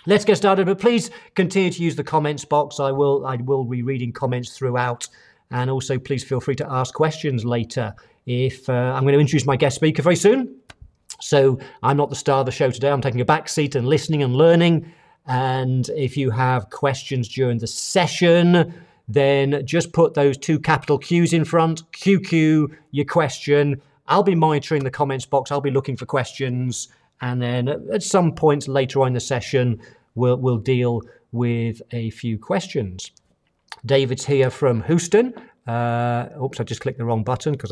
Let's get started, but please continue to use the comments box. I will be reading comments throughout, and also please feel free to ask questions later. If I'm going to introduce my guest speaker very soon, so I'm not the star of the show today. I'm taking a back seat and listening and learning. And if you have questions during the session, then just put those two capital Qs in front. QQ, your question. I'll be monitoring the comments box. I'll be looking for questions. And then at some point later on in the session, we'll deal with a few questions. David's here from Houston. Oops, I just clicked the wrong button because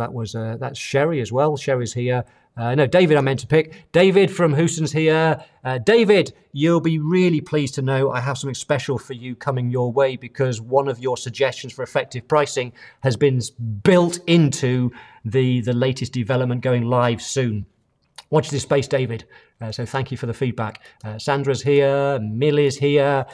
that's Sherry as well. Sherry's here. No, David I meant to pick. David from Houston's here. David, you'll be really pleased to know I have something special for you coming your way, because one of your suggestions for effective pricing has been built into the latest development going live soon. Watch this space, David. So thank you for the feedback. Sandra's here, Millie's here.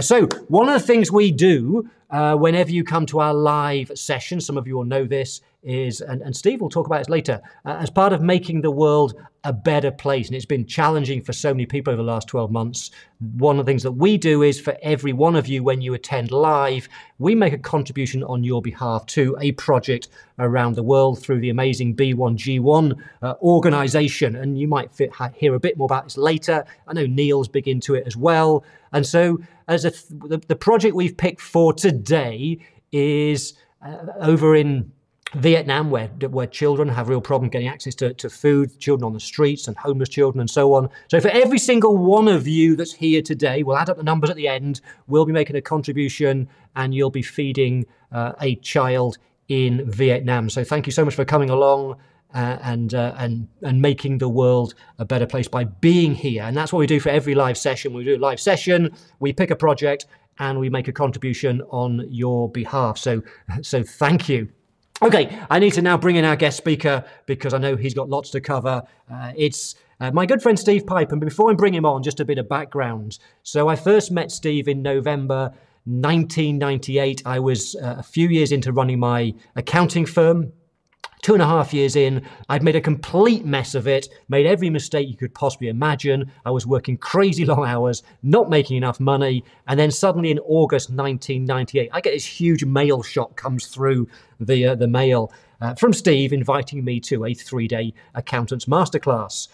So one of the things we do whenever you come to our live session, some of you will know this, is, and Steve will talk about this later, as part of making the world a better place, and it's been challenging for so many people over the last 12 months, one of the things that we do is for every one of you, when you attend live, we make a contribution on your behalf to a project around the world through the amazing B1G1 organization. And you might hear a bit more about this later. I know Neil's big into it as well. And so as the project we've picked for today is over in Vietnam, where children have real problem getting access to food, children on the streets and homeless children and so on. So for every single one of you that's here today, we'll add up the numbers at the end, we'll be making a contribution, and you'll be feeding a child in Vietnam. So thank you so much for coming along and making the world a better place by being here. And that's what we do for every live session. We do a live session, we pick a project, and we make a contribution on your behalf. So thank you. Okay, I need to now bring in our guest speaker because I know he's got lots to cover. It's my good friend Steve Pipe, and before I bring him on, just a bit of background. So I first met Steve in November 1998. I was a few years into running my accounting firm. 2.5 years in, I'd made a complete mess of it, made every mistake you could possibly imagine. I was working crazy long hours, not making enough money. And then suddenly in August 1998, I get this huge mail shot comes through the mail from Steve inviting me to a 3-day accountants masterclass.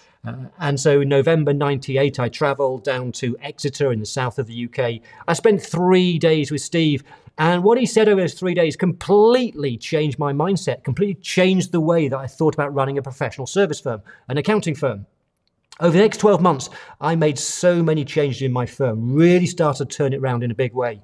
And so in November 98, I traveled down to Exeter in the south of the UK. I spent 3 days with Steve. And what he said over those 3 days completely changed my mindset, completely changed the way that I thought about running a professional service firm, an accounting firm. Over the next 12 months, I made so many changes in my firm, really started to turn it around in a big way.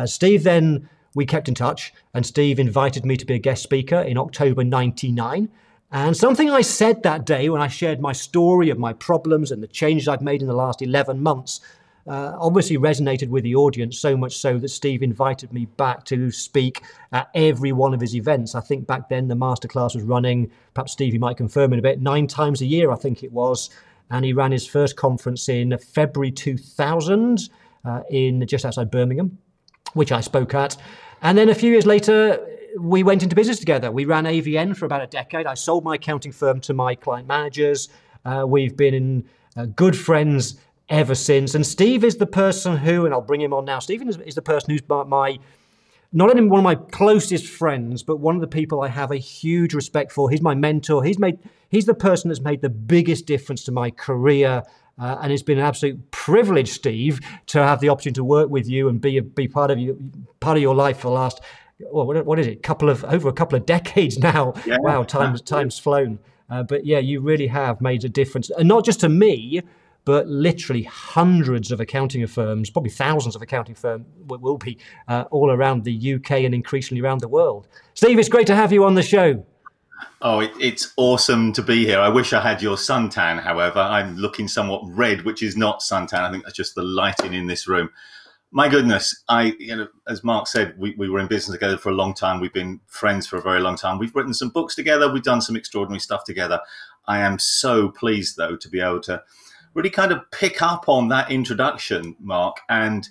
Steve then, we kept in touch, and Steve invited me to be a guest speaker in October 99. And something I said that day when I shared my story of my problems and the changes I've made in the last 11 months obviously resonated with the audience, so much so that Steve invited me back to speak at every one of his events. I think back then the masterclass was running, perhaps Steve, you might confirm in a bit, 9 times a year, I think it was. And he ran his first conference in February 2000 in just outside Birmingham, which I spoke at. And then a few years later, we went into business together. We ran AVN for about a decade. I sold my accounting firm to my client managers. We've been good friends ever since. And Steve is the person who, and I'll bring him on now, Stephen is the person who's not only one of my closest friends, but one of the people I have a huge respect for. He's my mentor. He's the person that's made the biggest difference to my career. And it's been an absolute privilege, Steve, to have the opportunity to work with you and be part of your life for the last, what is it, over a couple of decades now. Yeah, wow, time's flown. But yeah, you really have made a difference, and not just to me, but literally hundreds of accounting firms, probably thousands of accounting firms will be all around the UK and increasingly around the world. Steve, it's great to have you on the show. Oh, it's awesome to be here. I wish I had your suntan, however. I'm looking somewhat red, which is not suntan. I think that's just the lighting in this room. My goodness, as Mark said, we were in business together for a long time. We've been friends for a very long time. We've written some books together. We've done some extraordinary stuff together. I am so pleased, though, to be able to really kind of pick up on that introduction, Mark, and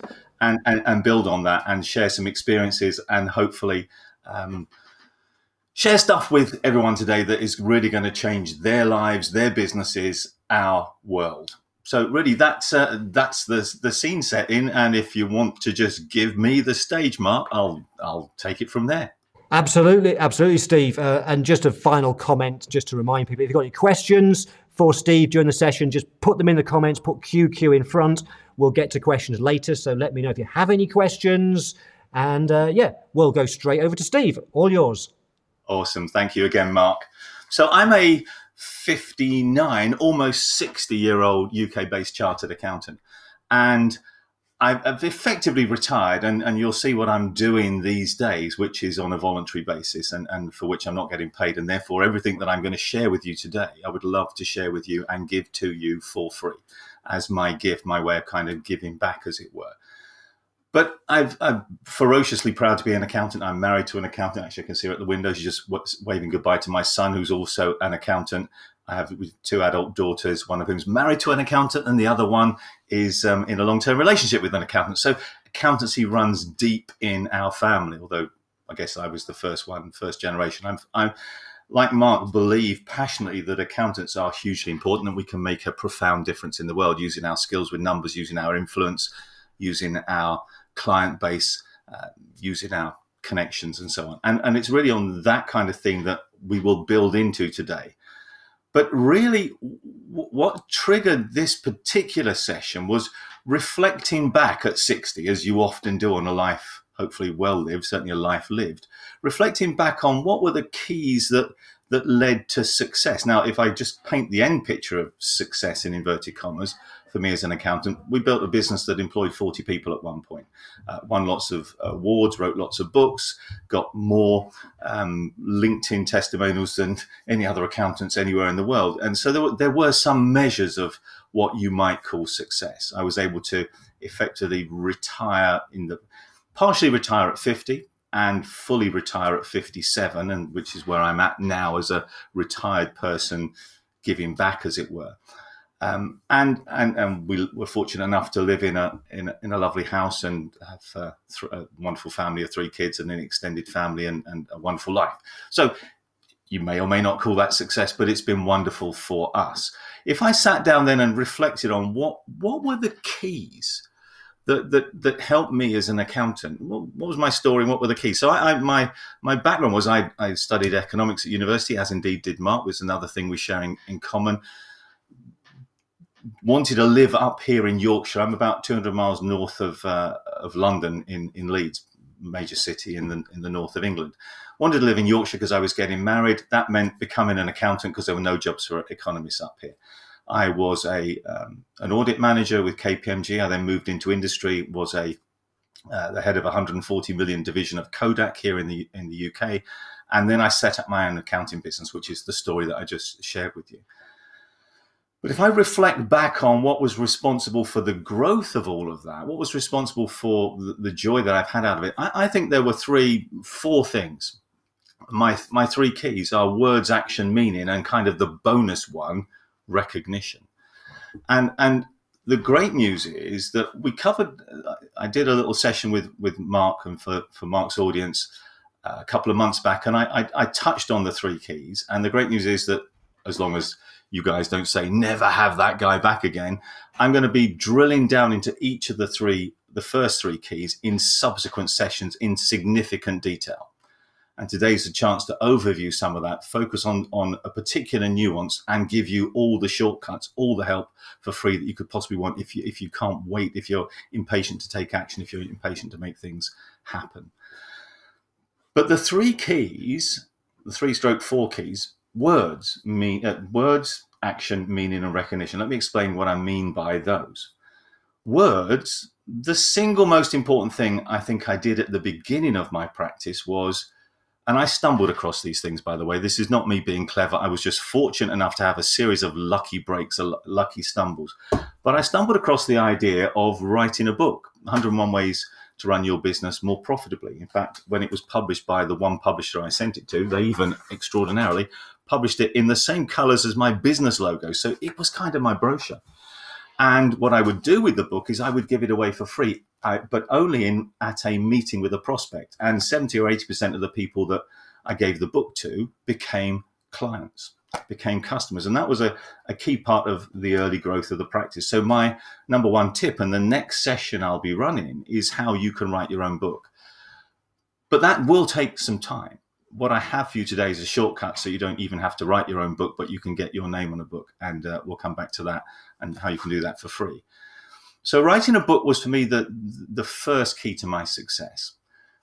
build on that and share some experiences and hopefully share stuff with everyone today that is really going to change their lives, their businesses, our world. So really, that's the scene set in, and if you want to just give me the stage, Mark, I'll take it from there. Absolutely, absolutely, Steve. And just a final comment, just to remind people, if you've got any questions for Steve during the session, just put them in the comments, put QQ in front. We'll get to questions later, so let me know if you have any questions. And yeah, we'll go straight over to Steve. All yours. Awesome. Thank you again, Mark. So I'm a 59, almost 60-year-old UK-based chartered accountant. And I've effectively retired, and you'll see what I'm doing these days, which is on a voluntary basis and for which I'm not getting paid. And therefore, everything that I'm going to share with you today, I would love to share with you and give to you for free as my gift, my way of kind of giving back, as it were. But I'm ferociously proud to be an accountant. I'm married to an accountant. Actually, I can see her at the window. She's just waving goodbye to my son, who's also an accountant. I have 2 adult daughters, one of whom's married to an accountant, and the other one is in a long-term relationship with an accountant. So accountancy runs deep in our family, although I guess I was the first generation. I'm like Mark, believe passionately that accountants are hugely important and we can make a profound difference in the world using our skills with numbers, using our influence, using our client base, using our connections and so on. And it's really on that kind of thing that we will build into today. But really, what triggered this particular session was reflecting back at 60, as you often do on a life, hopefully well lived, certainly a life lived, reflecting back on what were the keys that led to success. Now, if I just paint the end picture of success in inverted commas, for me as an accountant, we built a business that employed 40 people at one point, won lots of awards, wrote lots of books, got more LinkedIn testimonials than any other accountants anywhere in the world. And so there were some measures of what you might call success. I was able to effectively partially retire at 50 and fully retire at 57, and which is where I'm at now as a retired person giving back, as it were. And we were fortunate enough to live in a lovely house and have a wonderful family of 3 kids and an extended family and a wonderful life. So you may or may not call that success, but it's been wonderful for us. If I sat down then and reflected on what were the keys that helped me as an accountant, what was my story and what were the keys? So my background was I studied economics at university, as indeed did Mark, was another thing we're sharing in common. Wanted to live up here in Yorkshire. I'm about 200 miles north of London in Leeds, major city in the north of England. Wanted to live in Yorkshire because I was getting married. That meant becoming an accountant because there were no jobs for economists up here. I was an audit manager with KPMG. I then moved into industry, was the head of a 140 million division of Kodak here in the UK. And then I set up my own accounting business, which is the story that I just shared with you. But if I reflect back on what was responsible for the growth of all of that, what was responsible for the joy that I've had out of it, I think there were 4 things. My 3 keys are words, action, meaning, and kind of the bonus one, recognition. And the great news is that we covered, I did a little session with Mark and for Mark's audience a couple of months back, and I touched on the 3 keys. And the great news is that as long as you guys don't say never have that guy back again, I'm going to be drilling down into each of the first 3 keys in subsequent sessions in significant detail. And today's a chance to overview some of that, focus on a particular nuance and give you all the shortcuts, all the help for free that you could possibly want if you can't wait, if you're impatient to take action, if you're impatient to make things happen. But the 3 keys, the 3/4 keys, words, action, meaning, and recognition. Let me explain what I mean by those. Words, the single most important thing I think I did at the beginning of my practice was, and I stumbled across these things, by the way. This is not me being clever. I was just fortunate enough to have a series of lucky breaks, lucky stumbles. But I stumbled across the idea of writing a book, 101 Ways to Run Your Business More Profitably. In fact, when it was published by the one publisher I sent it to, they even extraordinarily published it in the same colors as my business logo. So it was kind of my brochure. And what I would do with the book is I would give it away for free, but only at a meeting with a prospect. And 70 or 80% of the people that I gave the book to became clients. became customers. And that was a key part of the early growth of the practice. So my number one tip, and the next session I'll be running, is how you can write your own book. But that will take some time. What I have for you today is a shortcut, so you don't even have to write your own book, but you can get your name on a book. And we'll come back to that and how you can do that for free. So writing a book was for me the first key to my success.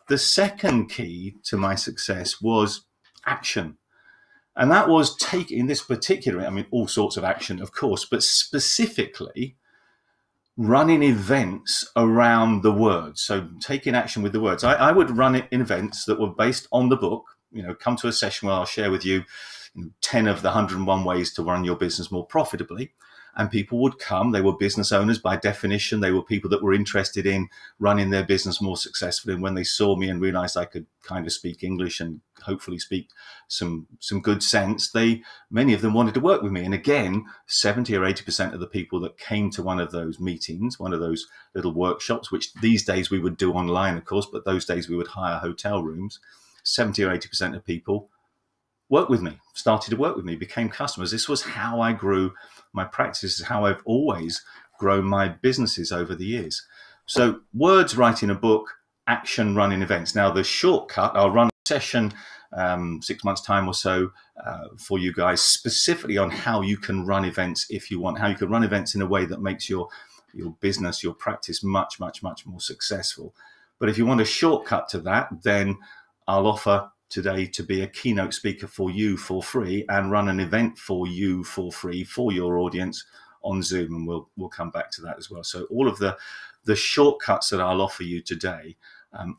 The second key to my success was action. And that was taking this particular, I mean, all sorts of action, of course, but specifically running events around the words. So taking action with the words. I would run it in events that were based on the book. Come to a session where I'll share with you 10 of the 101 ways to run your business more profitably. And people would come. They were business owners by definition. They were people that were interested in running their business more successfully. And when they saw me and realized I could kind of speak English and hopefully speak some good sense, many of them wanted to work with me. And again, 70 or 80% of the people that came to one of those meetings, one of those little workshops, which these days we would do online, of course, but those days we would hire hotel rooms, 70 or 80% of people worked with me, started to work with me, became customers. This was how I grew my practice. This is how I've always grown my businesses over the years. So words, writing a book, action, running events. Now the shortcut, I'll run a session 6 months time or so for you guys specifically on how you can run events if you want, how you can run events in a way that makes your business, your practice much, much, much more successful. But if you want a shortcut to that, then I'll offer today to be a keynote speaker for you for free and run an event for you for free for your audience on Zoom, and we'll come back to that as well. So all of the shortcuts that I'll offer you today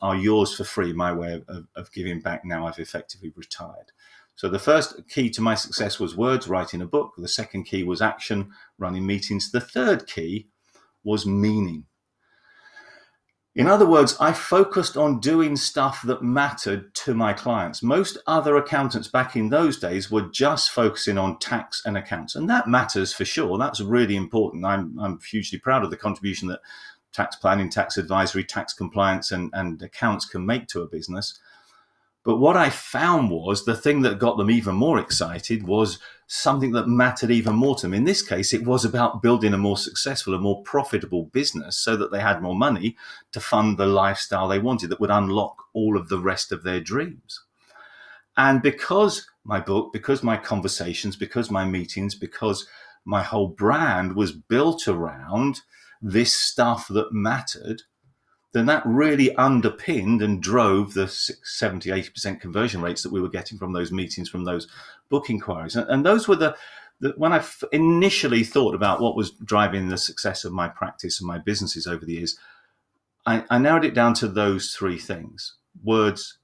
are yours for free, my way of giving back now I've effectively retired. So the first key to my success was words, writing a book. The second key was action, running meetings. The third key was meaning. In other words, I focused on doing stuff that mattered to my clients. Most other accountants back in those days were just focusing on tax and accounts, and that matters for sure. That's really important. I'm hugely proud of the contribution that tax planning, tax advisory, tax compliance, and accounts can make to a business. But what I found was the thing that got them even more excited was something that mattered even more to them. In this case, it was about building a more successful, a more profitable business so that they had more money to fund the lifestyle they wanted that would unlock all of the rest of their dreams. And because my book, because my conversations, because my meetings, because my whole brand was built around this stuff that mattered, then that really underpinned and drove the 70, 80% conversion rates that we were getting from those meetings, from those book inquiries. And those were when I initially thought about what was driving the success of my practice and my businesses over the years, I narrowed it down to those three things: words,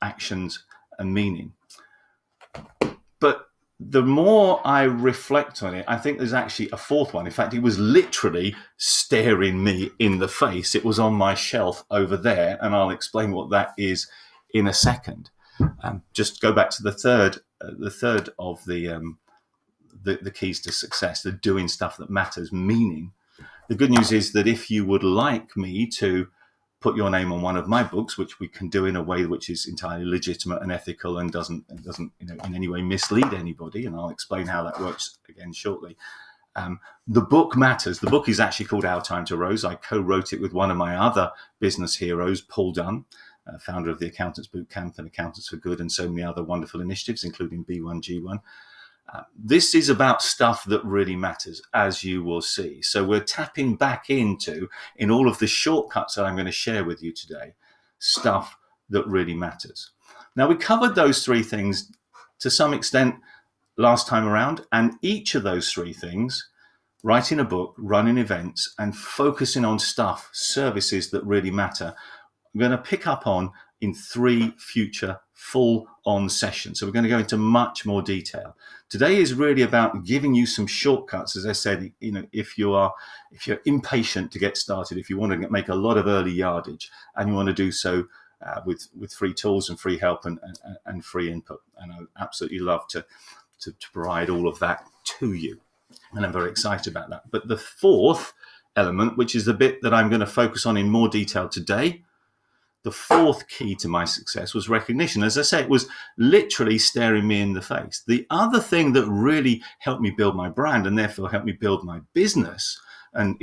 actions, and meaning. But the more I reflect on it, I think there's actually a fourth one. In fact, it was literally staring me in the face. It was on my shelf over there, and I'll explain what that is in a second. Just go back to the third of the keys to success, the doing stuff that matters, meaning. The good news is that if you would like me to put your name on one of my books, which we can do in a way which is entirely legitimate and ethical and doesn't in any way mislead anybody, and I'll explain how that works again shortly. The book matters. The book is actually called Our Time to Rose. I co-wrote it with one of my other business heroes, Paul Dunn, founder of the Accountants Bootcamp and Accountants for Good and so many other wonderful initiatives, including B1G1. This is about stuff that really matters, as you will see. So we're tapping back into, in all of the shortcuts that I'm going to share with you today, stuff that really matters. Now, we covered those three things to some extent last time around, and each of those three things, writing a book, running events, and focusing on stuff, services that really matter, I'm going to pick up on in 3 future full-on sessions. So we're going to go into much more detail. Today is really about giving you some shortcuts. As I said, if you're impatient to get started, if you want to make a lot of early yardage, and you want to do so with free tools and free help and free input, and I would absolutely love to provide all of that to you, and I'm very excited about that. But the fourth element, which is the bit that I'm going to focus on in more detail today, the fourth key to my success was recognition. As I say, it was literally staring me in the face. The other thing that really helped me build my brand and therefore helped me build my business and,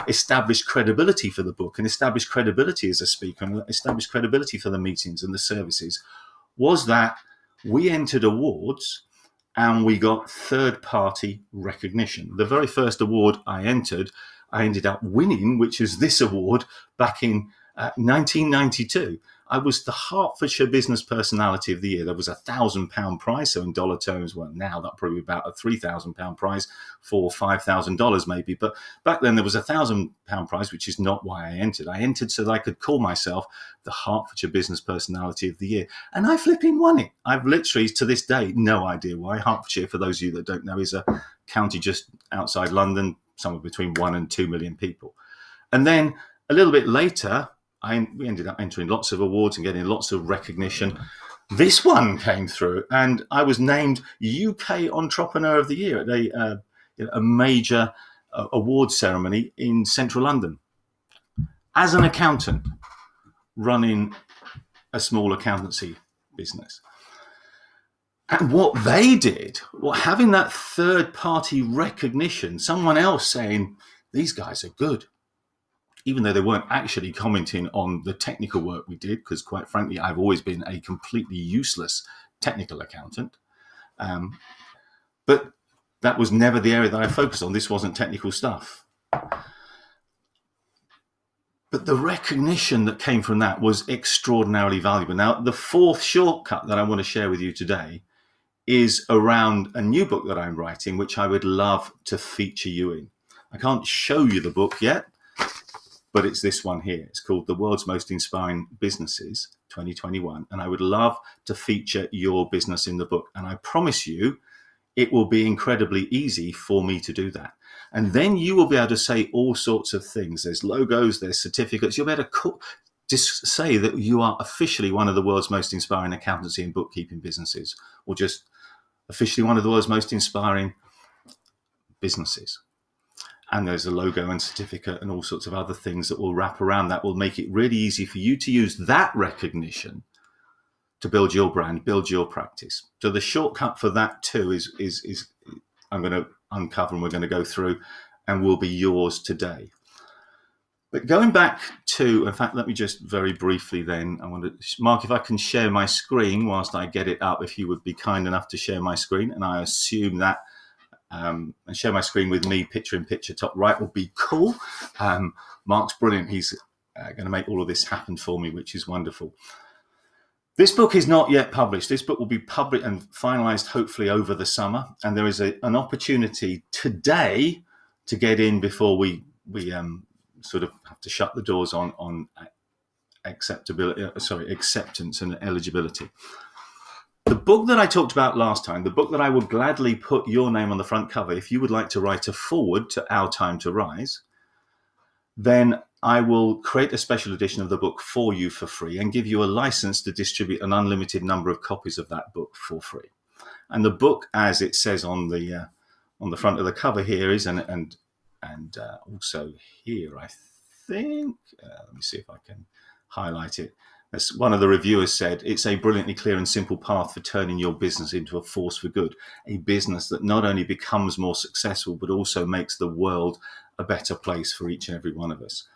establish credibility for the book and establish credibility as a speaker and establish credibility for the meetings and the services was that we entered awards and we got third-party recognition. The very first award I entered, I ended up winning, which is this award back in 1992. I was the Hertfordshire Business Personality of the Year. There was a £1,000 prize, so in dollar terms, well, now that'd probably be about a £3,000 prize for $5,000 maybe. But back then there was a £1,000 prize, which is not why I entered. I entered so that I could call myself the Hertfordshire Business Personality of the Year. And I flipping won it. I've literally, to this day, no idea why. Hertfordshire, for those of you that don't know, is a county just outside London, somewhere between 1 and 2 million people. And then a little bit later, we ended up entering lots of awards and getting lots of recognition. This one came through, and I was named UK Entrepreneur of the Year at a major award ceremony in central London. As an accountant running a small accountancy business. And what they did, having that third-party recognition, someone else saying, these guys are good, even though they weren't actually commenting on the technical work we did, because quite frankly, I've always been a completely useless technical accountant. But that was never the area that I focused on. This wasn't technical stuff. But the recognition that came from that was extraordinarily valuable. Now, the fourth shortcut that I want to share with you today is around a new book that I'm writing, which I would love to feature you in. I can't show you the book yet, but it's this one here. It's called The World's Most Inspiring Businesses 2021. And I would love to feature your business in the book. And I promise you, it will be incredibly easy for me to do that. And then you will be able to say all sorts of things. There's logos, there's certificates. You'll be able to just say that you are officially one of the world's most inspiring accountancy and bookkeeping businesses, or just officially one of the world's most inspiring businesses. And there's a logo and certificate and all sorts of other things that will wrap around that will make it really easy for you to use that recognition to build your brand, build your practice. So the shortcut for that too is I'm going to uncover and we're going to go through and will be yours today. But going back to, in fact, let me just very briefly then, I want to, Mark, if I can share my screen whilst I get it up, if you would be kind enough to share my screen. And I assume that and share my screen with me, picture in picture, top right would be cool. Mark's brilliant. He's going to make all of this happen for me, which is wonderful. This book is not yet published. This book will be published and finalized hopefully over the summer. And there is an opportunity today to get in before we sort of have to shut the doors on acceptance and eligibility. The book that I talked about last time, the book that I would gladly put your name on the front cover, if you would like to write a foreword to Our Time to Rise, then I will create a special edition of the book for you for free and give you a license to distribute an unlimited number of copies of that book for free. And the book, as it says on the front of the cover here, is and also here, I think. Let me see if I can highlight it. As one of the reviewers said, it's a brilliantly clear and simple path for turning your business into a force for good. A business that not only becomes more successful, but also makes the world a better place for each and every one of us.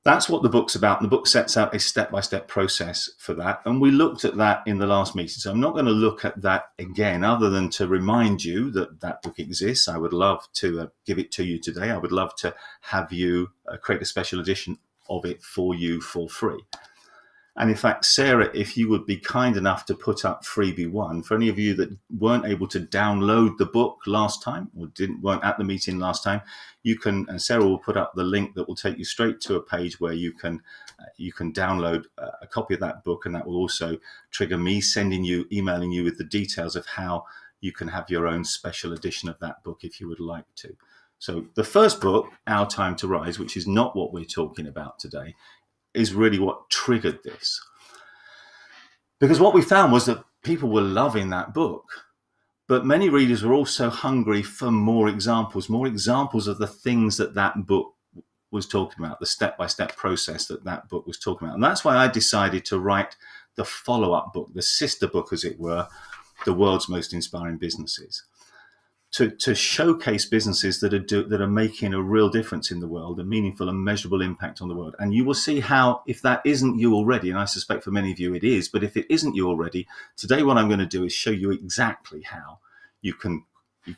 That's what the book's about. The book sets out a step-by-step process for that. And we looked at that in the last meeting. So I'm not going to look at that again, other than to remind you that that book exists. I would love to give it to you today. I would love to have you create a special edition of it for you for free. And in fact, Sarah, if you would be kind enough to put up freebie 1, for any of you that weren't able to download the book last time or weren't at the meeting last time, you can, and Sarah will put up the link that will take you straight to a page where you can download a copy of that book, and that will also trigger me emailing you with the details of how you can have your own special edition of that book if you would like to. So the first book, Our Time to Rise, which is not what we're talking about today, is really what triggered this. Because what we found was that people were loving that book, but many readers were also hungry for more examples of the things that that book was talking about, the step-by-step process that that book was talking about. And that's why I decided to write the follow-up book, the sister book, as it were, The World's Most Inspiring Businesses, to showcase businesses that are making a real difference in the world, a meaningful and measurable impact on the world. And you will see how, if that isn't you already, and I suspect for many of you it is, but if it isn't you already, today what I'm going to do is show you exactly how you can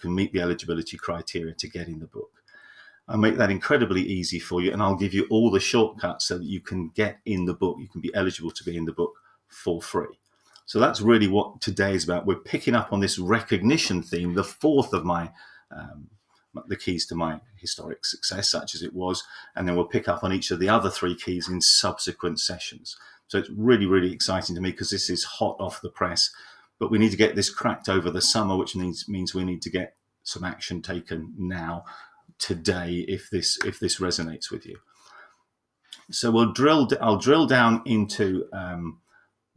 meet the eligibility criteria to get in the book. I'll make that incredibly easy for you, and I'll give you all the shortcuts so that you can get in the book. You can be eligible to be in the book for free. So that's really what today is about. We're picking up on this recognition theme, the fourth of my the keys to my historic success, such as it was, and then we'll pick up on each of the other three keys in subsequent sessions. So it's really, really exciting to me because this is hot off the press, but we need to get this cracked over the summer, which means we need to get some action taken now, today, if this resonates with you. So I'll drill down into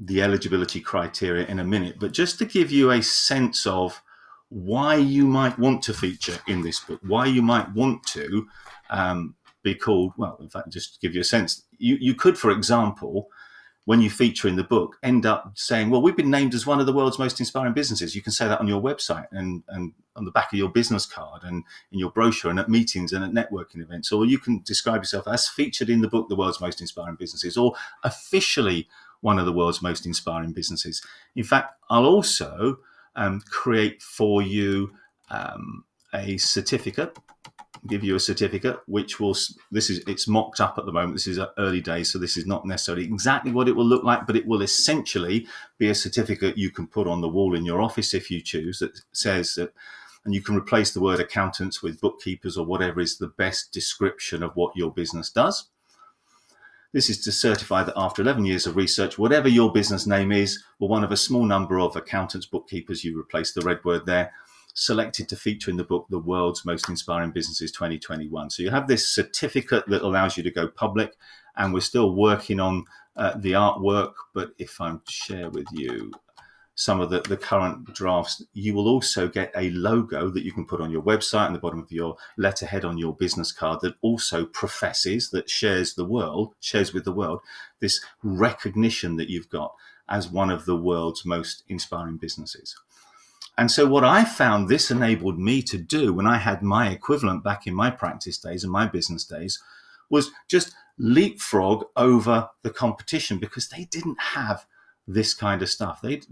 the eligibility criteria in a minute, but just to give you a sense of why you might want to feature in this book, why you might want to be called, well, in fact, just to give you a sense, you could, for example, when you feature in the book, end up saying, well, we've been named as one of the world's most inspiring businesses. You can say that on your website and on the back of your business card and in your brochure and at meetings and at networking events. Or you can describe yourself as featured in the book, The World's Most Inspiring Businesses, or officially one of the world's most inspiring businesses. In fact, I'll also create for you a certificate, give you a certificate, which will, it's mocked up at the moment. This is early days, so this is not necessarily exactly what it will look like, but it will essentially be a certificate you can put on the wall in your office if you choose, that says that, and you can replace the word accountants with bookkeepers or whatever is the best description of what your business does. This is to certify that after 11 years of research, whatever your business name is, or one of a small number of accountants, bookkeepers, you replace the red word there, selected to feature in the book, The World's Most Inspiring Businesses 2021. So you have this certificate that allows you to go public, and we're still working on the artwork, but if I share with you some of the current drafts, you will also get a logo that you can put on your website and the bottom of your letterhead on your business card that also professes, that shares with the world, this recognition that you've got as one of the world's most inspiring businesses. And so what I found this enabled me to do when I had my equivalent back in my practice days and my business days was just leapfrog over the competition, because they didn't have this kind of stuff. They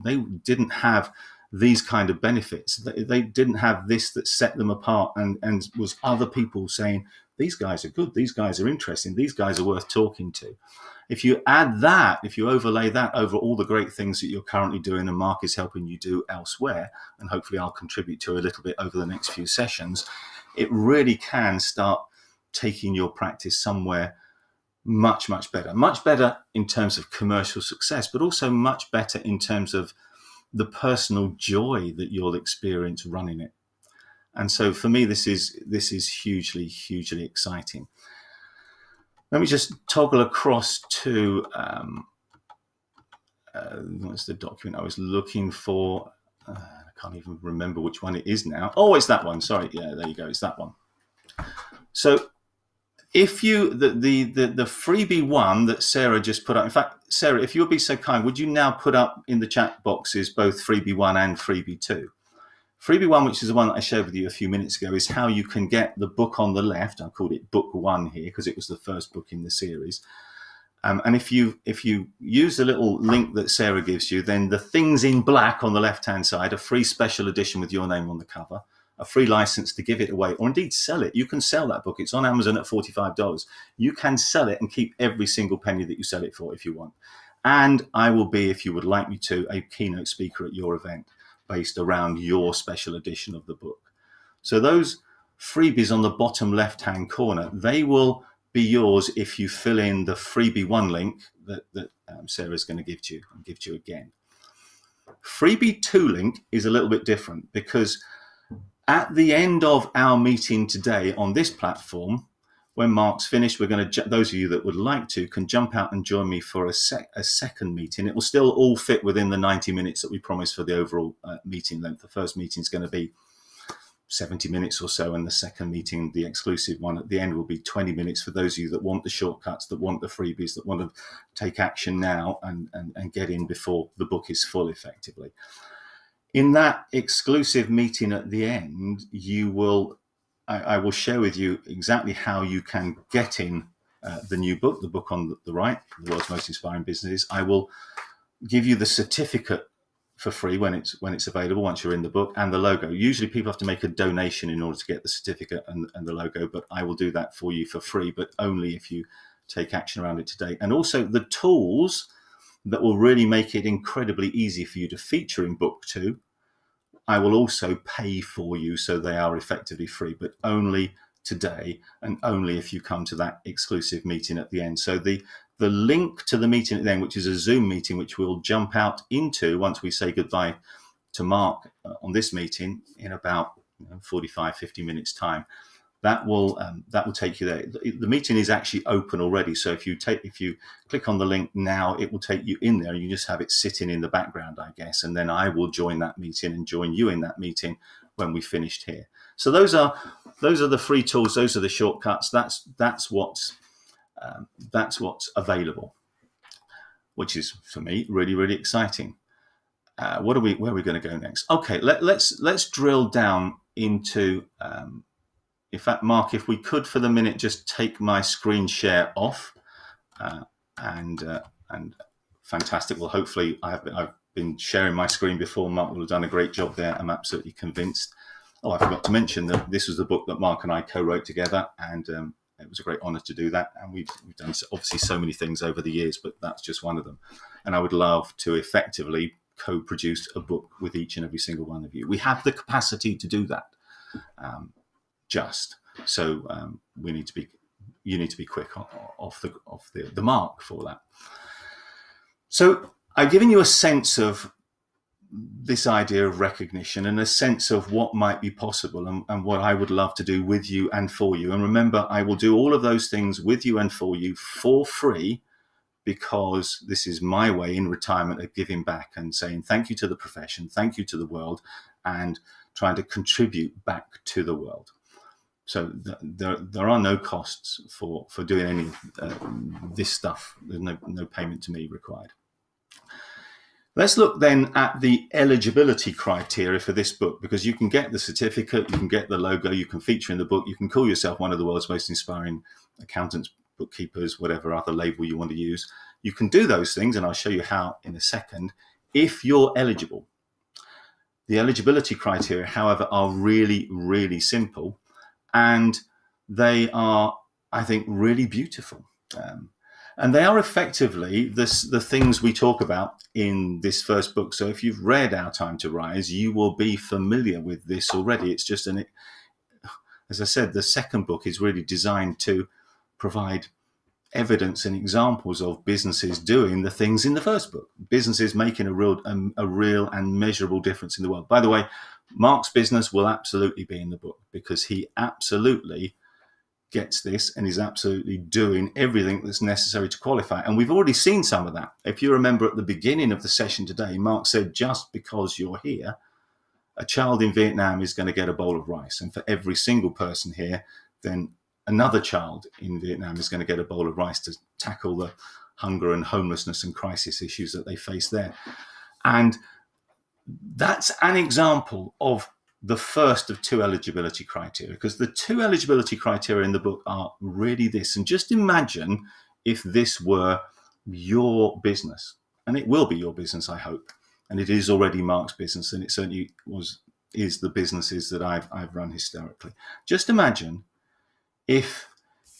didn't have these kind of benefits. They didn't have this that set them apart and was other people saying, these guys are good, these guys are interesting, these guys are worth talking to. If you add that, if you overlay that over all the great things that you're currently doing and Mark is helping you do elsewhere, and hopefully I'll contribute to a little bit over the next few sessions, it really can start taking your practice somewhere much, much better in terms of commercial success, but also much better in terms of the personal joy that you'll experience running it. And so for me, this is hugely, hugely exciting. Let me just toggle across to what's the document I was looking for? I can't even remember which one it is now. Oh, it's that one. Sorry. Yeah, there you go. It's that one. So if you, the freebie one that Sarah just put up, in fact, Sarah, if you'll be so kind, would you now put up in the chat boxes both freebie 1 and freebie 2? Freebie 1, which is the one that I shared with you a few minutes ago, is how you can get the book on the left. I called it book 1 here because it was the first book in the series. And if you use the little link that Sarah gives you, then the things in black on the left-hand side, a free special edition with your name on the cover, a free license to give it away, or indeed sell it. You can sell that book. It's on Amazon at $45. You can sell it and keep every single penny that you sell it for if you want. And I will be, if you would like me to, a keynote speaker at your event based around your special edition of the book. So those freebies on the bottom left-hand corner, they will be yours if you fill in the freebie 1 link that Sarah's going to give to you again. Freebie 2 link is a little bit different, because at the end of our meeting today on this platform, when Mark's finished, we're going to, those of you that would like to, can jump out and join me for a second meeting. It will still all fit within the 90 minutes that we promised for the overall meeting length. The first meeting is going to be 70 minutes or so, and the second meeting, the exclusive one at the end, will be 20 minutes for those of you that want the shortcuts, that want the freebies, that want to take action now and get in before the book is full, effectively. In that exclusive meeting at the end, I will share with you exactly how you can get in the new book, the book on the right, The World's Most Inspiring Businesses. I will give you the certificate for free when it's available, once you're in the book, and the logo. Usually people have to make a donation in order to get the certificate and the logo, but I will do that for you for free, but only if you take action around it today. And also the tools that will really make it incredibly easy for you to feature in book 2, I will also pay for you, so they are effectively free, but only today, and only if you come to that exclusive meeting at the end. So the link to the meeting at the end, which is a Zoom meeting, which we'll jump out into once we say goodbye to Mark on this meeting in about 45, 50 minutes time, that will take you there. The meeting is actually open already, so if you click on the link now, it will take you in there. You just have it sitting in the background, I guess, and then I will join that meeting and join you in that meeting when we finished here. So those are the free tools. Those are the shortcuts. That's what's available, which is for me really, really exciting. Where are we going to go next? Okay, let's drill down into. In fact, Mark, if we could for the minute just take my screen share off, and fantastic. Well, hopefully I've been sharing my screen before. Mark will have done a great job there. I'm absolutely convinced. Oh, I forgot to mention that this was the book that Mark and I co-wrote together, and it was a great honour to do that. And we've done obviously so many things over the years, but that's just one of them. And I would love to effectively co-produce a book with each and every single one of you. We have the capacity to do that. So you need to be quick off the mark for that. So I've given you a sense of this idea of recognition and a sense of what might be possible and what I would love to do with you and for you. And remember, I will do all of those things with you and for you for free, because this is my way in retirement of giving back and saying thank you to the profession, thank you to the world, and trying to contribute back to the world. So there are no costs for doing any of this stuff. There's no payment to me required. Let's look then at the eligibility criteria for this book, because you can get the certificate, you can get the logo, you can feature in the book, you can call yourself one of the world's most inspiring accountants, bookkeepers, whatever other label you want to use. You can do those things, and I'll show you how in a second, if you're eligible. The eligibility criteria, however, are really, really simple. And they are, I think, really beautiful. And they are effectively the things we talk about in this first book. So if you've read Our Time to Rise, you will be familiar with this already. It's just, as I said, the second book is really designed to provide evidence and examples of businesses doing the things in the first book. Businesses making a real and measurable difference in the world. By the way, Mark's business will absolutely be in the book, because he absolutely gets this and is absolutely doing everything that's necessary to qualify. And we've already seen some of that. If you remember at the beginning of the session today, Mark said, just because you're here, a child in Vietnam is going to get a bowl of rice. And for every single person here, then another child in Vietnam is going to get a bowl of rice to tackle the hunger and homelessness and crisis issues that they face there. And that's an example of the first of two eligibility criteria, because the two eligibility criteria in the book are really this. And just imagine if this were your business, and it will be your business, I hope. And it is already Mark's business, and it certainly is the businesses that I've run historically. Just imagine if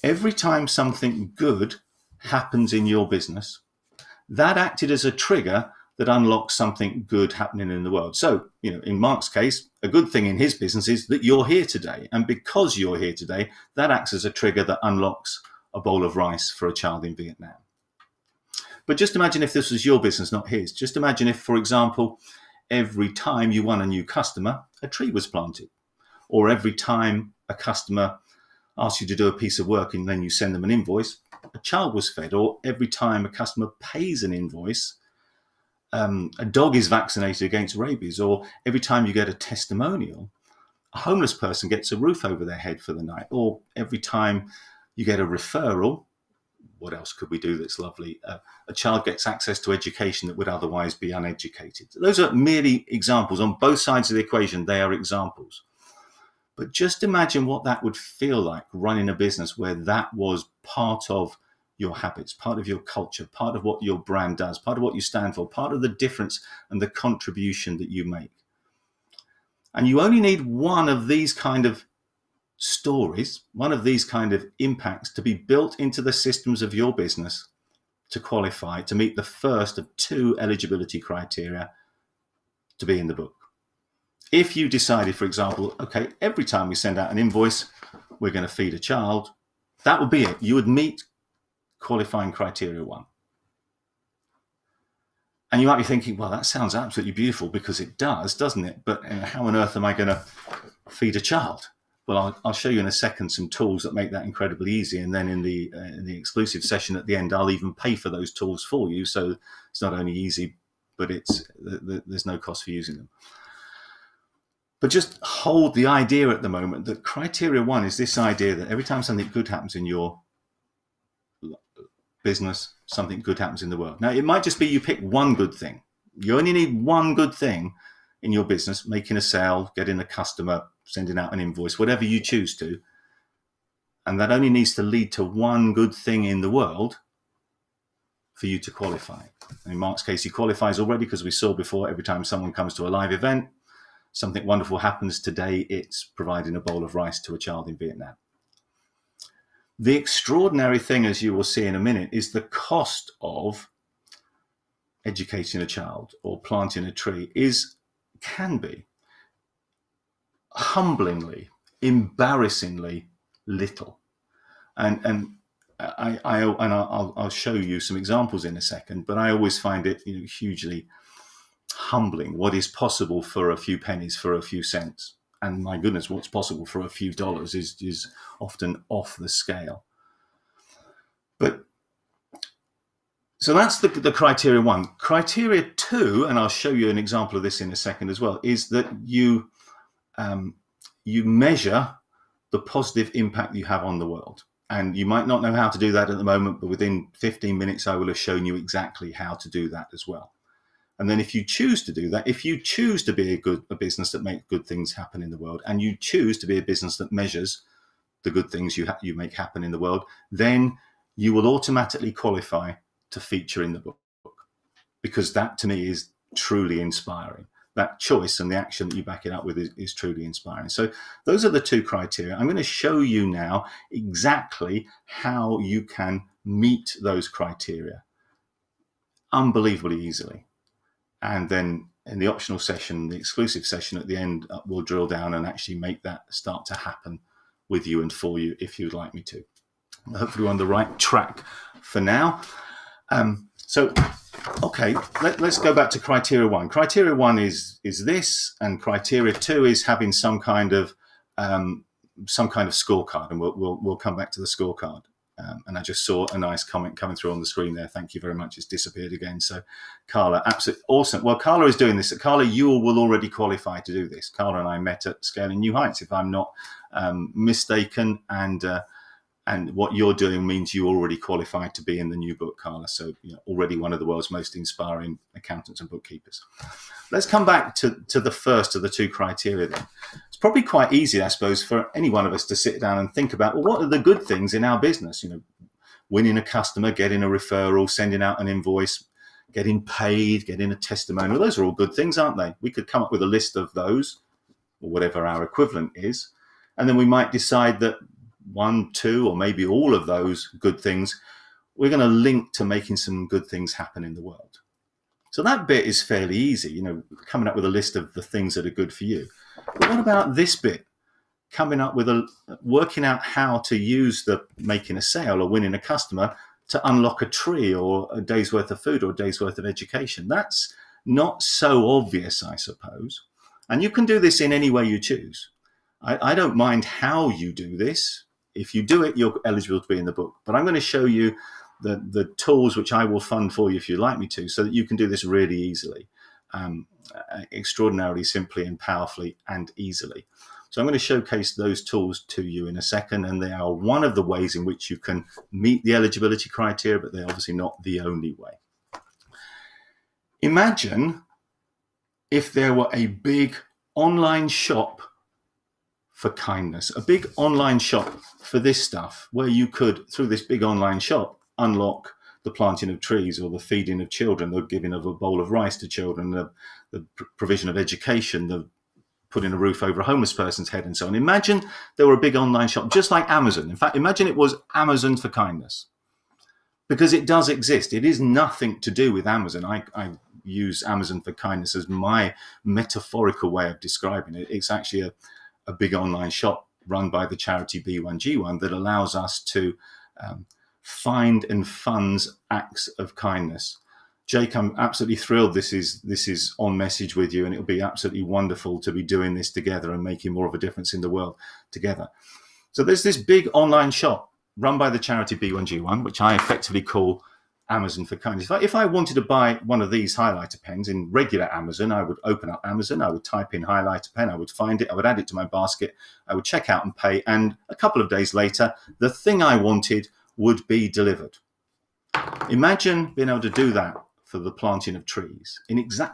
every time something good happens in your business, that acted as a trigger that unlocks something good happening in the world. So, in Mark's case, a good thing in his business is that you're here today. And because you're here today, that acts as a trigger that unlocks a bowl of rice for a child in Vietnam. But just imagine if this was your business, not his. Just imagine if, for example, every time you won a new customer, a tree was planted. Or every time a customer asks you to do a piece of work and then you send them an invoice, a child was fed. Or every time a customer pays an invoice, a dog is vaccinated against rabies. Or every time you get a testimonial, a homeless person gets a roof over their head for the night, or every time you get a referral, what else could we do that's lovely? A child gets access to education that would otherwise be uneducated. Those are merely examples. On both sides of the equation, they are examples. But just imagine what that would feel like running a business where that was part of your habits, part of your culture, part of what your brand does, part of what you stand for, part of the difference and the contribution that you make. And you only need one of these kind of stories, one of these kind of impacts to be built into the systems of your business to qualify, to meet the first of 2 eligibility criteria to be in the book. If you decided, for example, okay, every time we send out an invoice, we're going to feed a child, that would be it. You would meet qualifying criteria 1. And you might be thinking, well, that sounds absolutely beautiful, because it does, doesn't it? But how on earth am I going to feed a child? Well, I'll show you in a second some tools that make that incredibly easy. And then in the exclusive session at the end, I'll even pay for those tools for you. So it's not only easy, but there's no cost for using them. But just hold the idea at the moment that criteria 1 is this idea that every time something good happens in your business, something good happens in the world. Now, it might just be you pick one good thing. You only need one good thing in your business, making a sale, getting a customer, sending out an invoice, whatever you choose to. And that only needs to lead to one good thing in the world for you to qualify. In Mark's case, he qualifies already, because we saw before, every time someone comes to a live event, something wonderful happens. Today, it's providing a bowl of rice to a child in Vietnam. The extraordinary thing, as you will see in a minute, is the cost of educating a child or planting a tree can be humblingly, embarrassingly little. And I'll show you some examples in a second, but I always find it hugely humbling what is possible for a few pennies, for a few cents. And my goodness, what's possible for a few dollars is often off the scale. But so that's the criteria 1. Criteria 2, and I'll show you an example of this in a second as well, is that you measure the positive impact you have on the world. And you might not know how to do that at the moment, but within 15 minutes, I will have shown you exactly how to do that as well. And then if you choose to do that, if you choose to be a business that makes good things happen in the world, and you choose to be a business that measures the good things you make happen in the world, then you will automatically qualify to feature in the book. Because that, to me, is truly inspiring. That choice and the action that you back it up with is truly inspiring. So those are the 2 criteria. I'm going to show you now exactly how you can meet those criteria unbelievably easily. And then in the optional session, the exclusive session at the end, we'll drill down and actually make that start to happen with you and for you if you'd like me to. Hopefully we're on the right track for now. Okay, let's go back to criteria 1. Criteria 1 is this, and criteria 2 is having some kind of scorecard, and we'll come back to the scorecard. And I just saw a nice comment coming through on the screen there. Thank you very much. It's disappeared again. So Carla, absolutely awesome. Well, Carla is doing this. Carla, you will already qualify to do this. Carla and I met at Scaling New Heights, if I'm not mistaken. And what you're doing means you already qualified to be in the new book, Carla. So already one of the world's most inspiring accountants and bookkeepers. Let's come back to the first of the 2 criteria then. It's probably quite easy, I suppose, for any one of us to sit down and think about, well, what are the good things in our business? Winning a customer, getting a referral, sending out an invoice, getting paid, getting a testimonial. Those are all good things, aren't they? We could come up with a list of those, or whatever our equivalent is. And then we might decide that 1, 2, or maybe all of those good things, we're going to link to making some good things happen in the world. So that bit is fairly easy, coming up with a list of the things that are good for you. But what about this bit? Coming up with working out how to use the making a sale or winning a customer to unlock a tree or a day's worth of food or a day's worth of education. That's not so obvious, I suppose. And you can do this in any way you choose. I don't mind how you do this. If you do it, you're eligible to be in the book. But I'm going to show you the tools which I will fund for you if you'd like me to, so that you can do this really easily, extraordinarily simply and powerfully and easily. So I'm going to showcase those tools to you in a second, and they are one of the ways in which you can meet the eligibility criteria, but they're obviously not the only way. Imagine if there were a big online shop for kindness, a big online shop for this stuff, where you could, through this big online shop, unlock the planting of trees or the feeding of children, the giving of a bowl of rice to children, the provision of education, the putting a roof over a homeless person's head and so on. Imagine there were a big online shop, just like Amazon. In fact, imagine it was Amazon for kindness, because it does exist. It is nothing to do with Amazon. I use Amazon for kindness as my metaphorical way of describing it. It's actually a big online shop run by the charity B1G1 that allows us to find and funds acts of kindness. Jake, I'm absolutely thrilled this is on message with you, and it'll be absolutely wonderful to be doing this together and making more of a difference in the world together. So there's this big online shop run by the charity B1G1, which I effectively call Amazon for kindness. If I wanted to buy one of these highlighter pens in regular Amazon, I would open up Amazon, I would type in highlighter pen, I would find it, I would add it to my basket, I would check out and pay, and a couple of days later, the thing I wanted would be delivered. Imagine being able to do that for the planting of trees,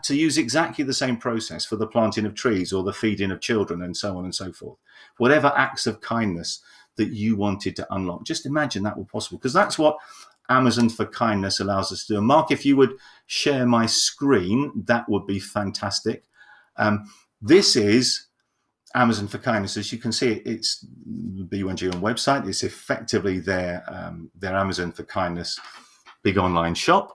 to use exactly the same process for the planting of trees or the feeding of children and so on and so forth. Whatever acts of kindness that you wanted to unlock, just imagine that were possible, because that's what Amazon for kindness allows us to do. And Mark, if you would share my screen, that would be fantastic. This is Amazon for kindness. As you can see, it's the B1G1 website. It's effectively their Amazon for kindness big online shop.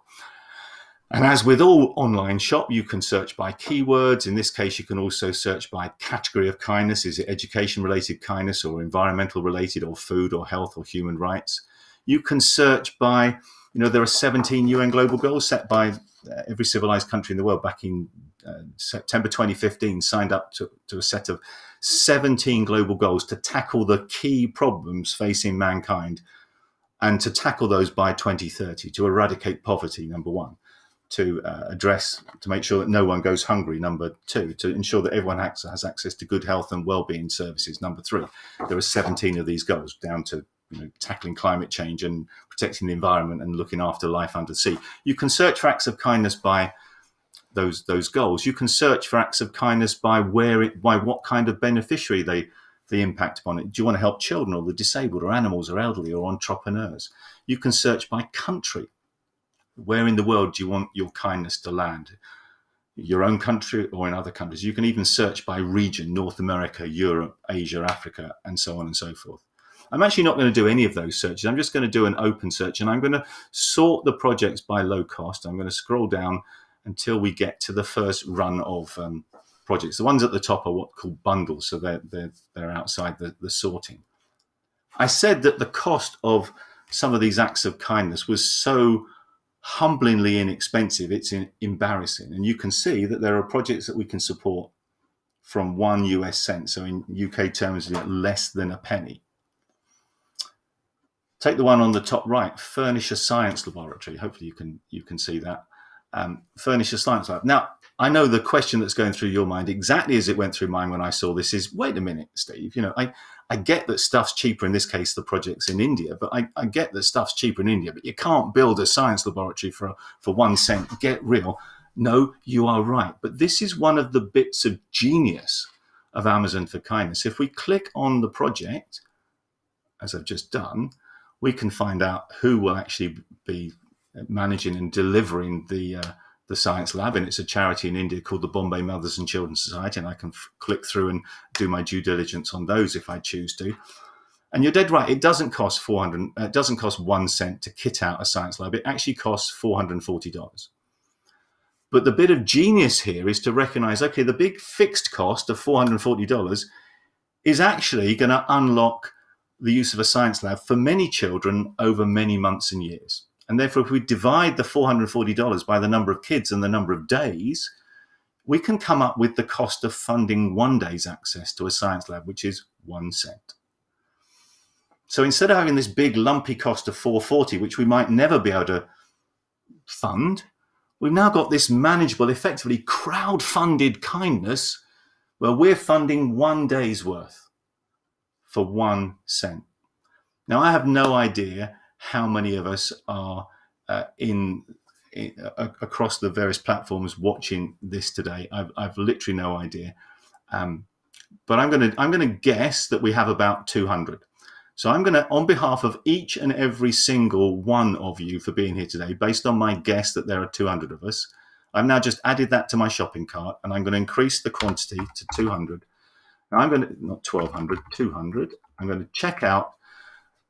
And as with all online shop, you can search by keywords. In this case, you can also search by category of kindness. Is it education-related kindness or environmental-related or food or health or human rights? You can search by, there are 17 UN global goals set by every civilized country in the world back in September 2015, signed up to a set of 17 global goals to tackle the key problems facing mankind and to tackle those by 2030, to eradicate poverty, number one, to make sure that no one goes hungry, number two, to ensure that everyone has access to good health and well-being services, number three. There are 17 of these goals, down to tackling climate change and protecting the environment and looking after life under the sea. You can search for acts of kindness by those goals. You can search for acts of kindness by what kind of beneficiary they impact upon it. Do you want to help children or the disabled or animals or elderly or entrepreneurs? You can search by country. Where in the world do you want your kindness to land? Your own country or in other countries? You can even search by region: North America, Europe, Asia, Africa, and so on and so forth. I'm actually not going to do any of those searches. I'm just going to do an open search, and I'm going to sort the projects by low cost. I'm going to scroll down until we get to the first run of projects. The ones at the top are what called bundles, so they're outside the sorting. I said that the cost of some of these acts of kindness was so humblingly inexpensive, it's embarrassing. And you can see that there are projects that we can support from 1 US cent. So in UK terms, less than a penny. Take the one on the top right, furnish a science laboratory. Hopefully you can see that. Furnish a science lab. Now, I know the question that's going through your mind, exactly as it went through mine when I saw this, is, wait a minute, Steve, I get that stuff's cheaper. In this case, the project's in India, but I get that stuff's cheaper in India, but you can't build a science laboratory for 1 cent. Get real. No, you are right. But this is one of the bits of genius of Amazon for kindness. If we click on the project, as I've just done, we can find out who will actually be managing and delivering the science lab, and it's a charity in India called the Bombay Mothers and Children Society, and I can click through and do my due diligence on those if I choose to. And you're dead right, it doesn't cost 1 cent to kit out a science lab. It actually costs $440. But the bit of genius here is to recognize, okay, the big fixed cost of $440 is actually going to unlock the use of a science lab for many children over many months and years. And therefore, if we divide the $440 by the number of kids and the number of days, we can come up with the cost of funding 1 day's access to a science lab, which is 1 cent. So instead of having this big lumpy cost of $440, which we might never be able to fund, we've now got this manageable, effectively crowd-funded kindness Well, we're funding 1 day's worth for 1 cent. Now, I have no idea how many of us are across the various platforms watching this today. I've literally no idea. But I'm going to guess that we have about 200. So I'm going to, on behalf of each and every single one of you for being here today, based on my guess that there are 200 of us, I've now just added that to my shopping cart, and I'm going to increase the quantity to 200. Now I'm going to, not 1,200, 200. I'm going to check out,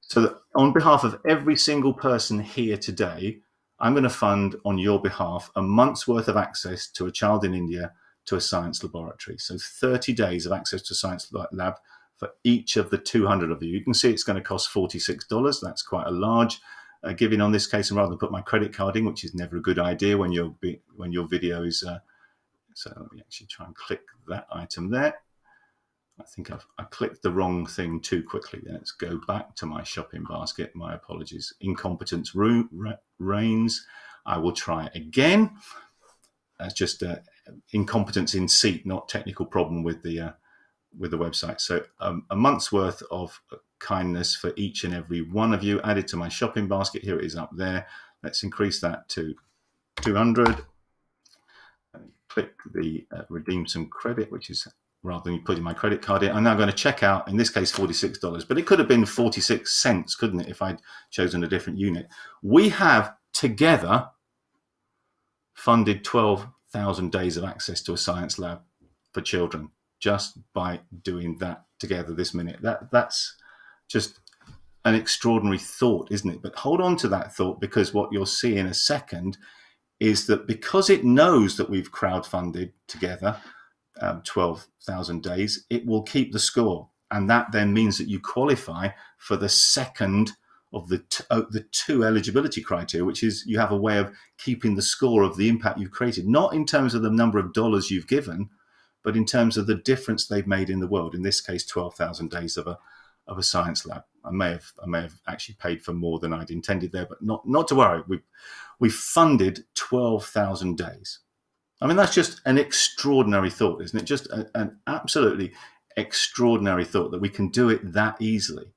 so that on behalf of every single person here today, I'm going to fund on your behalf a month's worth of access to a child in India to a science laboratory. So 30 days of access to a science lab for each of the 200 of you. You can see it's going to cost $46. That's quite a large giving on this case. And rather than put my credit card in, which is never a good idea when your video is. So let me actually try and click that item there. I think I clicked the wrong thing too quickly. Let's go back to my shopping basket. My apologies. Incompetence reigns. I will try again. That's just incompetence in seat, not technical problem with the website. So a month's worth of kindness for each and every one of you added to my shopping basket. Here it is up there. Let's increase that to 200. Click the redeem some credit, which is rather than putting my credit card in. I'm now going to check out, in this case, $46, but it could have been 46 cents, couldn't it, if I'd chosen a different unit. We have together funded 12,000 days of access to a science lab for children just by doing that together this minute. That's just an extraordinary thought, isn't it? But hold on to that thought, because what you'll see in a second is that because it knows that we've crowdfunded together 12,000 days, it will keep the score. And that then means that you qualify for the second of the two eligibility criteria, which is you have a way of keeping the score of the impact you've created, not in terms of the number of dollars you've given, but in terms of the difference they've made in the world. In this case, 12,000 days of a science lab. I may have actually paid for more than I'd intended there, but not to worry. We funded 12,000 days. I mean, that's just an extraordinary thought, isn't it? Just an absolutely extraordinary thought that we can do it that easily.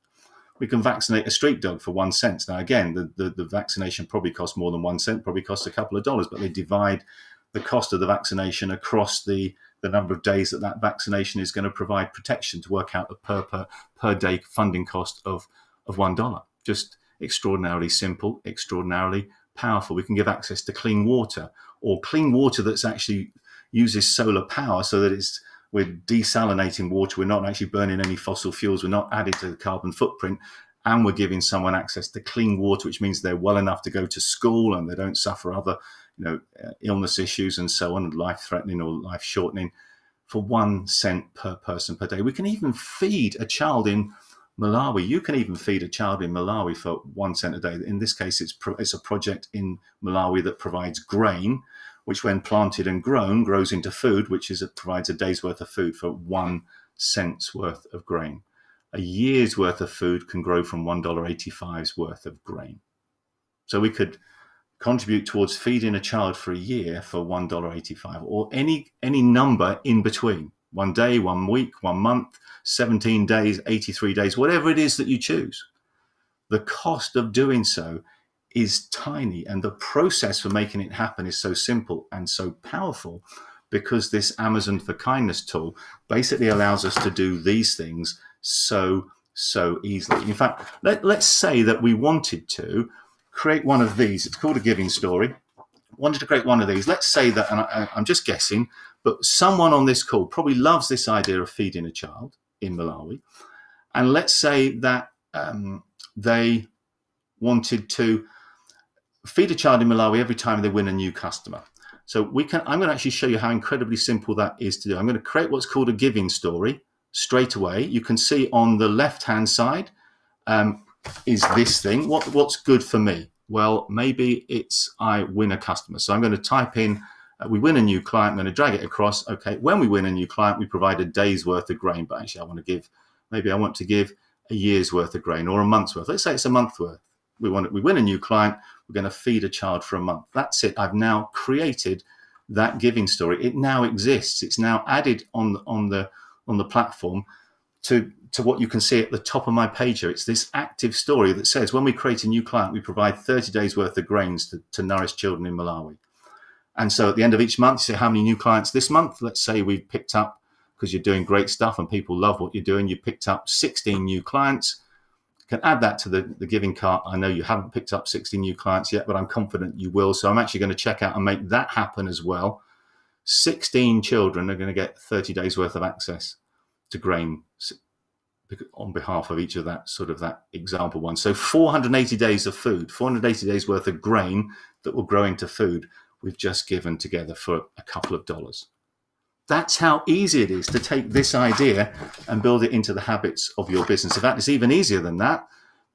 We can vaccinate a street dog for 1 cent. Now, again, the vaccination probably costs more than 1 cent, probably costs a couple of dollars, but they divide the cost of the vaccination across the number of days that vaccination is going to provide protection to work out the per day funding cost of $1. Just extraordinarily simple, extraordinarily powerful. We can give access to clean water, or clean water that's actually uses solar power, so that we're desalinating water. We're not actually burning any fossil fuels. We're not adding to the carbon footprint, and we're giving someone access to clean water, which means they're well enough to go to school and they don't suffer other, illness issues and so on, life-threatening or life-shortening, for 1 cent per person per day. We can even feed a child in Malawi. You can even feed a child in Malawi for 1 cent a day. In this case, it's a project in Malawi that provides grain, which when planted and grown grows into food, which provides a day's worth of food for 1 cent's worth of grain. A year's worth of food can grow from $1.85's worth of grain. So we could contribute towards feeding a child for a year for $1.85, or any number in between. 1 day, 1 week, 1 month, 17 days, 83 days, whatever it is that you choose. The cost of doing so is tiny, and the process for making it happen is so simple and so powerful, because this Amazon for Kindness tool basically allows us to do these things so easily. In fact, let's say that we wanted to create one of these. It's called a giving story. Wanted to create one of these. Let's say that, and I'm just guessing, but someone on this call probably loves this idea of feeding a child in Malawi. And let's say that they wanted to feed a child in Malawi every time they win a new customer. So I'm going to actually show you how incredibly simple that is to do. I'm going to create what's called a giving story straight away. You can see on the left-hand side is this thing. What's good for me? Well, maybe it's I win a customer. So I'm going to type in, we win a new client. I'm going to drag it across. Okay, when we win a new client, we provide a day's worth of grain. But actually, I want to give a year's worth of grain, or a month's worth. Let's say it's a month's worth. We win a new client. We're going to feed a child for a month. That's it. I've now created that giving story, it now exists. It's now added on the platform to what you can see at the top of my page here. It's this active story that says, when we create a new client, we provide 30 days worth of grains to nourish children in Malawi. And so at the end of each month, you say, how many new clients this month? Let's say we've picked up, because you're doing great stuff and people love what you're doing, you picked up 16 new clients. You can add that to the giving cart. I know you haven't picked up 16 new clients yet, but I'm confident you will. So I'm actually going to check out and make that happen as well. 16 children are going to get 30 days worth of access to grain on behalf of each of that example one. So 480 days of food, 480 days worth of grain that will grow into food, we've just given together for a couple of dollars. That's how easy it is to take this idea and build it into the habits of your business. In fact, it's even easier than that,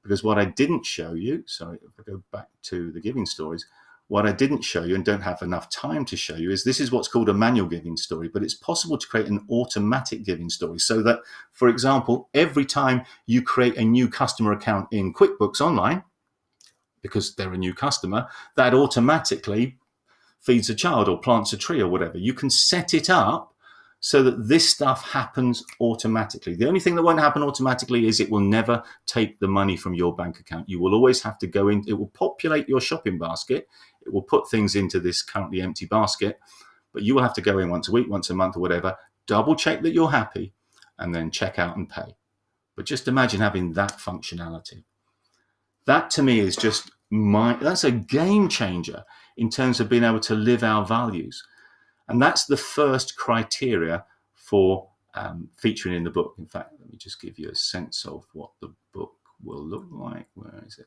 because what I didn't show you, sorry, if I go back to the giving stories, what I didn't show you and don't have enough time to show you is this is what's called a manual giving story, but it's possible to create an automatic giving story so that, for example, every time you create a new customer account in QuickBooks Online, because they're a new customer, that automatically feeds a child or plants a tree or whatever. You can set it up so that this stuff happens automatically. The only thing that won't happen automatically is it will never take the money from your bank account. You will always have to go in. It will populate your shopping basket. It will put things into this currently empty basket, but you will have to go in once a week, once a month or whatever, double check that you're happy, and then check out and pay. But just imagine having that functionality. That to me is just that's a game changer in terms of being able to live our values. And that's the first criteria for featuring in the book. In fact, let me just give you a sense of what the book will look like. Where is it?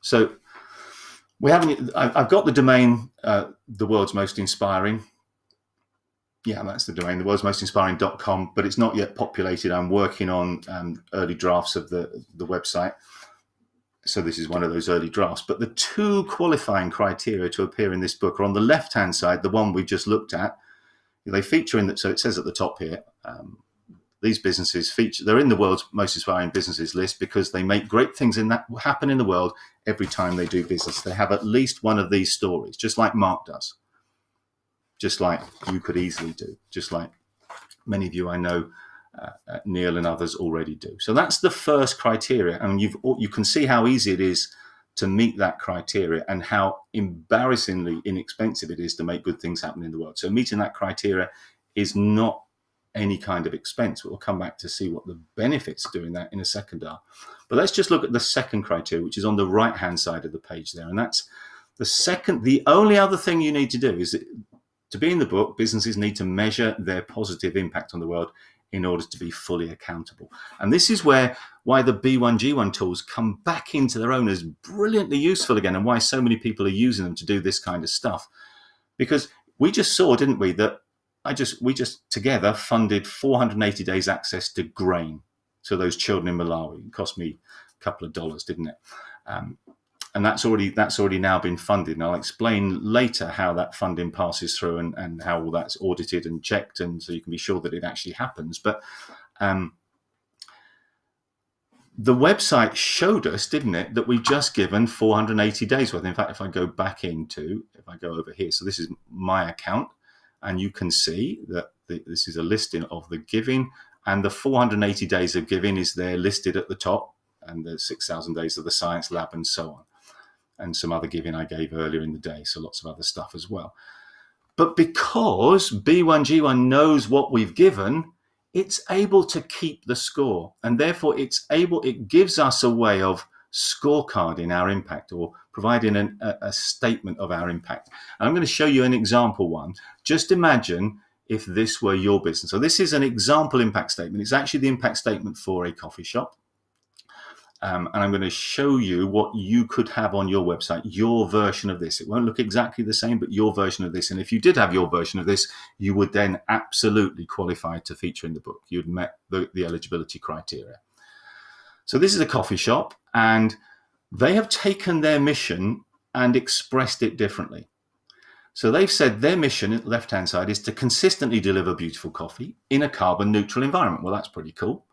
So I've got the domain, the world's most inspiring. Yeah, that's the domain, the world's most inspiring.com, but it's not yet populated. I'm working on early drafts of the website. So this is one of those early drafts. But the two qualifying criteria to appear in this book are on the left-hand side, the one we just looked at. They feature in that, so it says at the top here, these businesses feature, they're in the world's most inspiring businesses list because they make great things happen in the world every time they do business. They have at least one of these stories, just like Mark does, just like you could easily do, just like many of you I know, Neil and others already do. So that's the first criteria, and you can see how easy it is to meet that criteria and how embarrassingly inexpensive it is to make good things happen in the world. So meeting that criteria is not any kind of expense. We'll come back to see what the benefits of doing that in a second are. But let's just look at the second criteria, which is on the right-hand side of the page there. And that's the second. The only other thing you need to do is to be in the book, businesses need to measure their positive impact on the world in order to be fully accountable. And this is why the B1G1 tools come back into their own as brilliantly useful again, and why so many people are using them to do this kind of stuff. Because we just saw, didn't we, that we just together funded 480 days access to grain to those children in Malawi. It cost me a couple of dollars, didn't it? And that's already now been funded. And I'll explain later how that funding passes through and how all that's audited and checked, and so you can be sure that it actually happens. But the website showed us, didn't it, that we've just given 480 days worth. In fact, if I go over here, so this is my account, and you can see that this is a listing of the giving, and the 480 days of giving is there listed at the top, and the 6,000 days of the science lab and so on. And some other giving I gave earlier in the day, so lots of other stuff as well. But because B1G1 knows what we've given, it's able to keep the score, and therefore it gives us a way of scorecarding our impact, or providing a statement of our impact. And I'm going to show you an example one. Just imagine if this were your business. So this is an example impact statement. It's actually the impact statement for a coffee shop. And I'm going to show you what you could have on your website, your version of this. It won't look exactly the same, but your version of this. And if you did have your version of this, you would then absolutely qualify to feature in the book. You'd met the eligibility criteria. So this is a coffee shop, and they have taken their mission and expressed it differently. So they've said their mission at the left-hand side is to consistently deliver beautiful coffee in a carbon neutral environment. Well, that's pretty cool.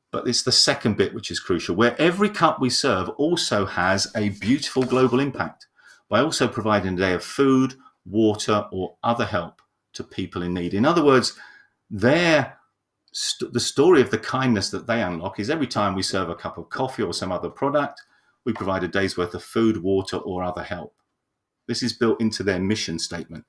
But it's the second bit which is crucial, where every cup we serve also has a beautiful global impact by also providing a day of food, water, or other help to people in need. In other words, the story of the kindness that they unlock is every time we serve a cup of coffee or some other product, we provide a day's worth of food, water, or other help. This is built into their mission statement.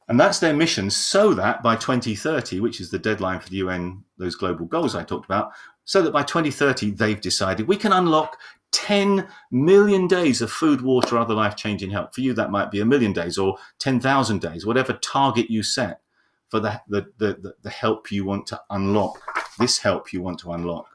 And that's their mission, so that by 2030, which is the deadline for the UN, those global goals I talked about, so that by 2030, they've decided we can unlock 10 million days of food, water, other life-changing help. For you, that might be 1 million days or 10,000 days, whatever target you set for the help you want to unlock, this help you want to unlock.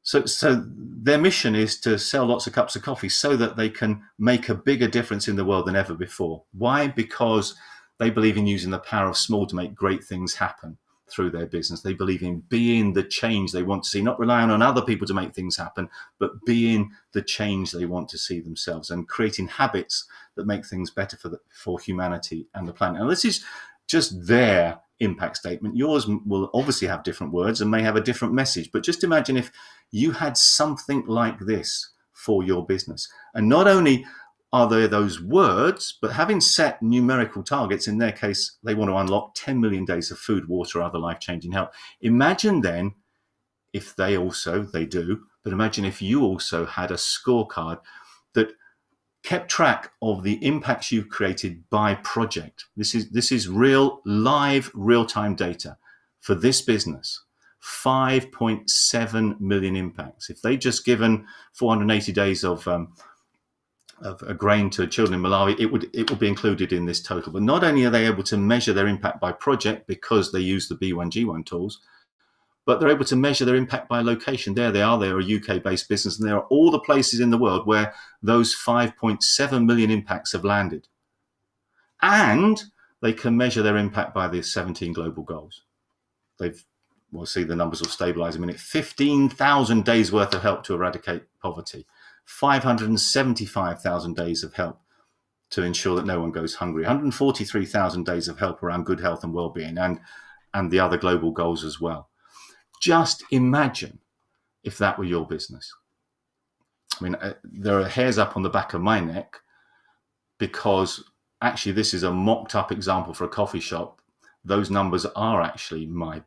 So their mission is to sell lots of cups of coffee so that they can make a bigger difference in the world than ever before. Why? Because they believe in using the power of small to make great things happen through their business. They believe in being the change they want to see, not relying on other people to make things happen, but being the change they want to see themselves and creating habits that make things better for humanity and the planet. Now, this is just their impact statement. Yours will obviously have different words and may have a different message, but just imagine if you had something like this for your business. And not only are there those words, but having set numerical targets, in their case, they want to unlock 10 million days of food, water, other life-changing help. Imagine then if they do, but imagine if you also had a scorecard that kept track of the impacts you've created by project. This is real-time data for this business. 5.7 million impacts. If they'd just given 480 days of a grain to children in Malawi, it would be included in this total. But not only are they able to measure their impact by project because they use the B1G1 tools, but they're able to measure their impact by location. There they are. They're a UK-based business, and there are all the places in the world where those 5.7 million impacts have landed. And they can measure their impact by the 17 global goals. We'll see the numbers will stabilize in a minute. 15,000 days worth of help to eradicate poverty. 575,000 days of help to ensure that no one goes hungry. 143,000 days of help around good health and well-being, and the other global goals as well. Just imagine if that were your business. I mean, there are hairs up on the back of my neck because actually this is a mocked up example for a coffee shop. Those numbers are actually my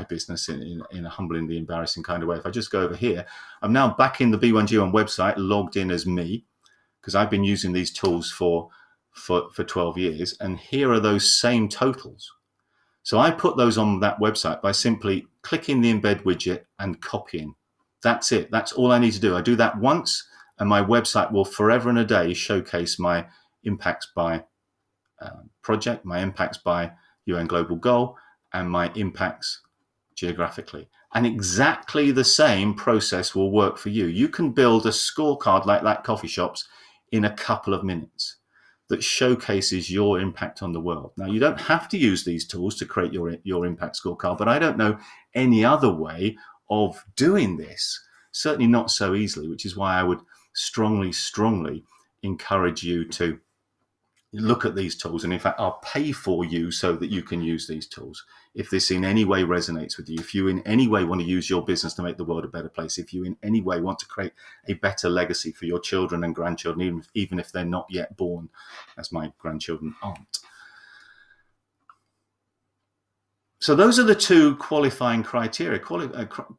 business in a humbling, embarrassing kind of way. If I just go over here, I'm now back in the B1G1 website, logged in as me, because I've been using these tools for 12 years. And here are those same totals. So I put those on that website by simply clicking the embed widget and copying. That's it. That's all I need to do. I do that once, and my website will forever and a day showcase my impacts by project, my impacts by UN Global Goal, and my impacts geographically. And exactly the same process will work for you. You can build a scorecard like that coffee shop's in a couple of minutes that showcases your impact on the world. Now, you don't have to use these tools to create your impact scorecard, but I don't know any other way of doing this, certainly not so easily, which is why I would strongly encourage you to look at these tools. And in fact, I'll pay for you so that you can use these tools. If this in any way resonates with you, if you in any way want to use your business to make the world a better place, if you in any way want to create a better legacy for your children and grandchildren, even if they're not yet born, as my grandchildren aren't. So those are the two qualifying criteria.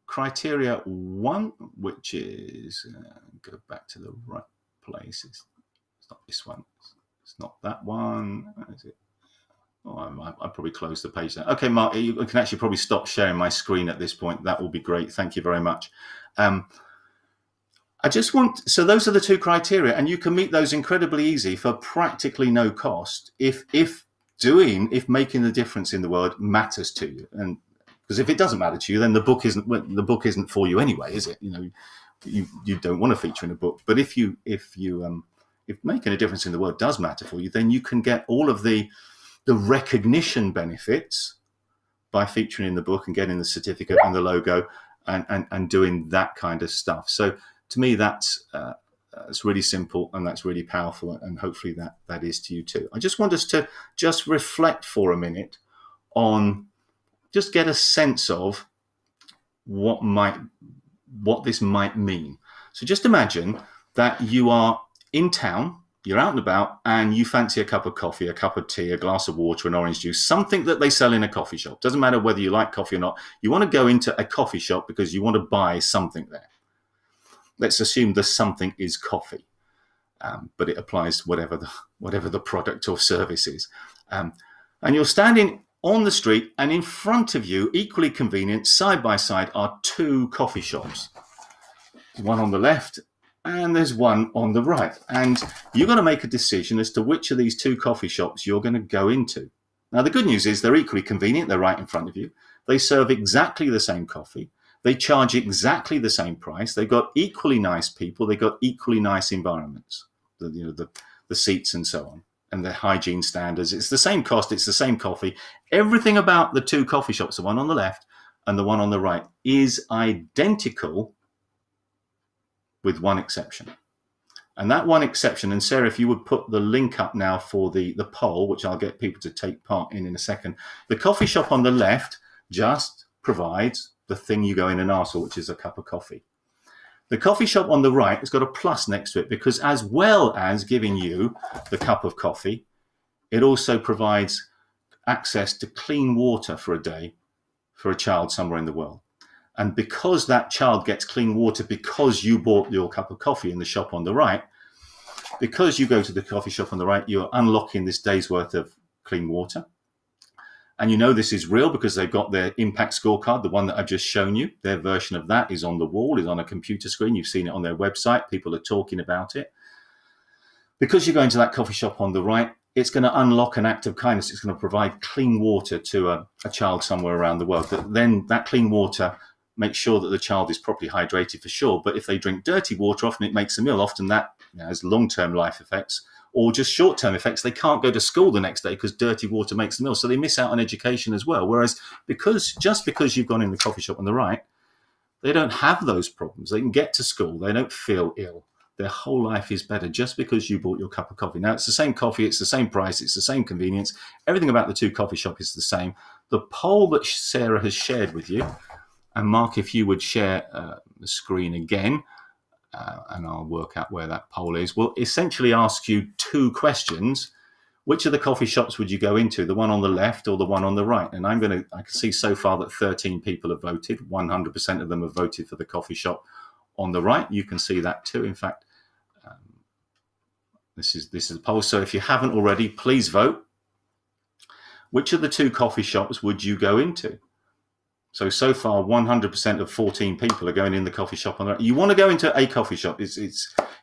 Criteria one, which is, go back to the right place. It's not this one. It's not that one. Is it? Oh, I'll probably close the page now. Okay, Mark, you can actually probably stop sharing my screen at this point. That will be great. Thank you very much. So those are the two criteria, and you can meet those incredibly easy for practically no cost if making the difference in the world matters to you. And because if it doesn't matter to you, then the book isn't for you anyway, is it? You know, you don't want to feature in a book. But if making a difference in the world does matter for you, then you can get all of the recognition benefits by featuring in the book and getting the certificate and the logo and doing that kind of stuff. So to me, that's really simple and that's really powerful, and hopefully that is to you too. I just want us to just reflect for a minute on, just get a sense of what this might mean. So just imagine that you are in town you're out and about and you fancy a cup of coffee, a cup of tea, a glass of water, an orange juice, something that they sell in a coffee shop. Doesn't matter whether you like coffee or not. You want to go into a coffee shop because you want to buy something there. Let's assume the something is coffee, but it applies to whatever the product or service is. And you're standing on the street, and in front of you, equally convenient, side by side, are two coffee shops. One on the left, and there's one on the right. And you've got to make a decision as to which of these two coffee shops you're going to go into. Now, the good news is they're equally convenient. They're right in front of you. They serve exactly the same coffee. They charge exactly the same price. They've got equally nice people. They've got equally nice environments, the seats and so on, and the hygiene standards. It's the same cost. It's the same coffee. Everything about the two coffee shops, the one on the left and the one on the right, is identical, with one exception. And that one exception, and Sarah, if you would put the link up now for the poll, which I'll get people to take part in a second. The coffee shop on the left just provides the thing you go in and ask for, which is a cup of coffee. The coffee shop on the right has got a plus next to it, because as well as giving you the cup of coffee, it also provides access to clean water for a day for a child somewhere in the world. And because that child gets clean water because you bought your cup of coffee in the shop on the right, because you go to the coffee shop on the right, you're unlocking this day's worth of clean water. And you know this is real because they've got their impact scorecard, the one that I've just shown you. Their version of that is on the wall, is on a computer screen. You've seen it on their website. People are talking about it. Because you're going to that coffee shop on the right, it's going to unlock an act of kindness. It's going to provide clean water to a child somewhere around the world. Then that clean water makes sure that the child is properly hydrated for sure. But if they drink dirty water, often it makes them ill. Often that has long-term life effects or just short-term effects. They can't go to school the next day because dirty water makes them ill. So they miss out on education as well. Whereas just because you've gone in the coffee shop on the right, they don't have those problems. They can get to school. They don't feel ill. Their whole life is better just because you bought your cup of coffee. Now, it's the same coffee. It's the same price. It's the same convenience. Everything about the two coffee shops is the same. The poll that Sarah has shared with you, and Mark, if you would share the screen again, and I'll work out where that poll is, will essentially ask you two questions. Which of the coffee shops would you go into, the one on the left or the one on the right? And I can see so far that 13 people have voted. 100% of them have voted for the coffee shop on the right. You can see that too. In fact, this is the poll. So if you haven't already, please vote. Which of the two coffee shops would you go into? So far, 100% of 14 people are going in the coffee shop on the right. You want to go into a coffee shop. You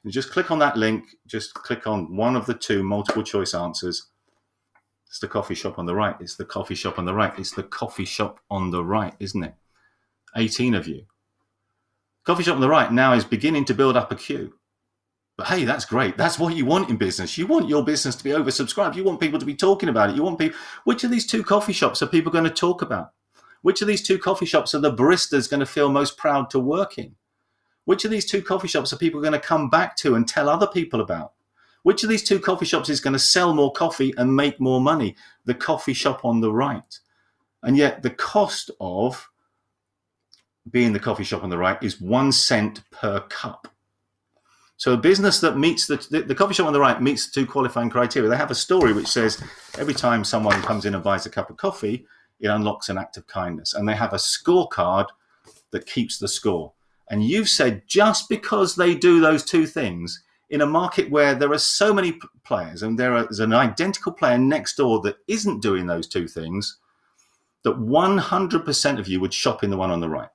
just click on that link. Just click on one of the two multiple choice answers. It's the coffee shop on the right. It's the coffee shop on the right. It's the coffee shop on the right, isn't it? 18 of you. Coffee shop on the right now is beginning to build up a queue. But hey, that's great. That's what you want in business. You want your business to be oversubscribed. You want people to be talking about it. You want people. Which of these two coffee shops are people going to talk about? Which of these two coffee shops are the baristas going to feel most proud to work in? Which of these two coffee shops are people going to come back to and tell other people about? Which of these two coffee shops is going to sell more coffee and make more money? The coffee shop on the right. And yet the cost of being the coffee shop on the right is 1 cent per cup. So a business that meets the coffee shop on the right meets the two qualifying criteria. They have a story which says every time someone comes in and buys a cup of coffee, it unlocks an act of kindness. And they have a scorecard that keeps the score. And you've said just because they do those two things in a market where there are so many players and there is an identical player next door that isn't doing those two things, that 100% of you would shop in the one on the right.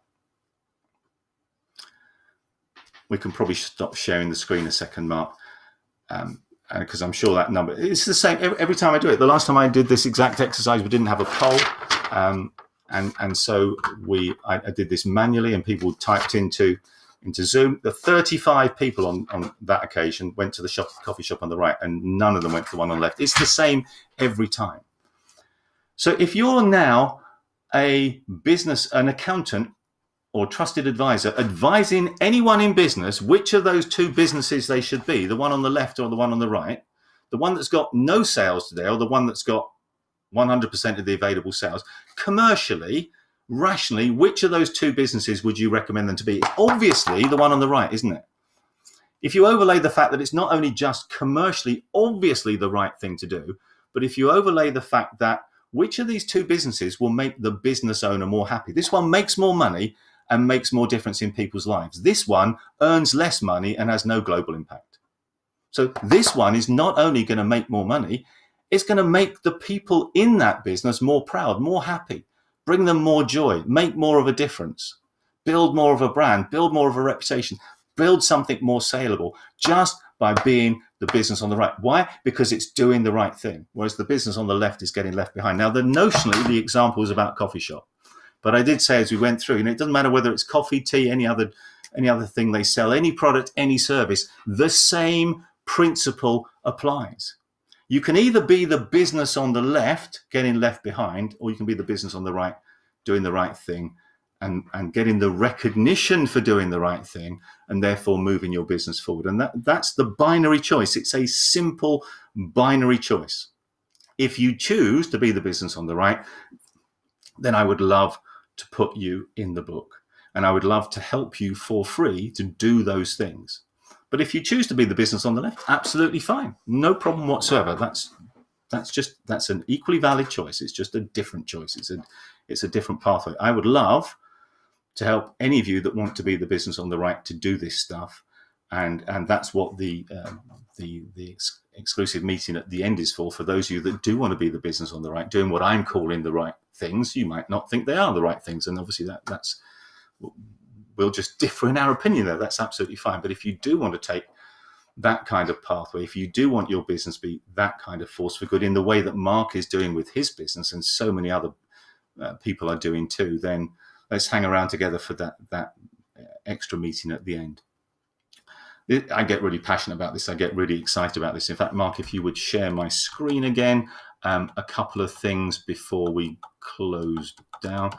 We can probably stop sharing the screen a second, Mark, because I'm sure that number, it's the same every time I do it. The last time I did this exact exercise, we didn't have a poll. And so I did this manually and people typed into Zoom. The 35 people on that occasion went to the coffee shop on the right and none of them went to the one on the left. It's the same every time. So if you're now an accountant or trusted advisor advising anyone in business which of those two businesses they should be, the one on the left or the one on the right, the one that's got no sales today or the one that's got 100% of the available sales, commercially, rationally, which of those two businesses would you recommend them to be? Obviously, the one on the right, isn't it? If you overlay the fact that it's not only just commercially, obviously the right thing to do, but if you overlay the fact that which of these two businesses will make the business owner more happy? This one makes more money and makes more difference in people's lives. This one earns less money and has no global impact. So this one is not only going to make more money, it's going to make the people in that business more proud, more happy, bring them more joy, make more of a difference, build more of a brand, build more of a reputation, build something more saleable just by being the business on the right. Why? Because it's doing the right thing, whereas the business on the left is getting left behind. Now, notionally, the example was about coffee shop. But I did say as we went through, it doesn't matter whether it's coffee, tea, any other thing they sell, any product, any service, the same principle applies. You can either be the business on the left, getting left behind, or you can be the business on the right, doing the right thing and getting the recognition for doing the right thing, and therefore moving your business forward. And that's the binary choice. It's a simple binary choice. If you choose to be the business on the right, then I would love to put you in the book, and I would love to help you for free to do those things. But if you choose to be the business on the left, absolutely fine, no problem whatsoever. That's an equally valid choice. It's just a different choice. It's a different pathway. I would love to help any of you that want to be the business on the right to do this stuff, and that's what the exclusive meeting at the end is for those of you that do want to be the business on the right, doing what I'm calling the right things. You might not think they are the right things, and obviously that's we'll just differ in our opinion there. That's absolutely fine. But if you do want to take that kind of pathway, if you do want your business to be that kind of force for good in the way that Mark is doing with his business, and so many other people are doing too, then let's hang around together for that extra meeting at the end. I get really passionate about this. I get really excited about this. In fact, Mark, if you would share my screen again, a couple of things before we close down.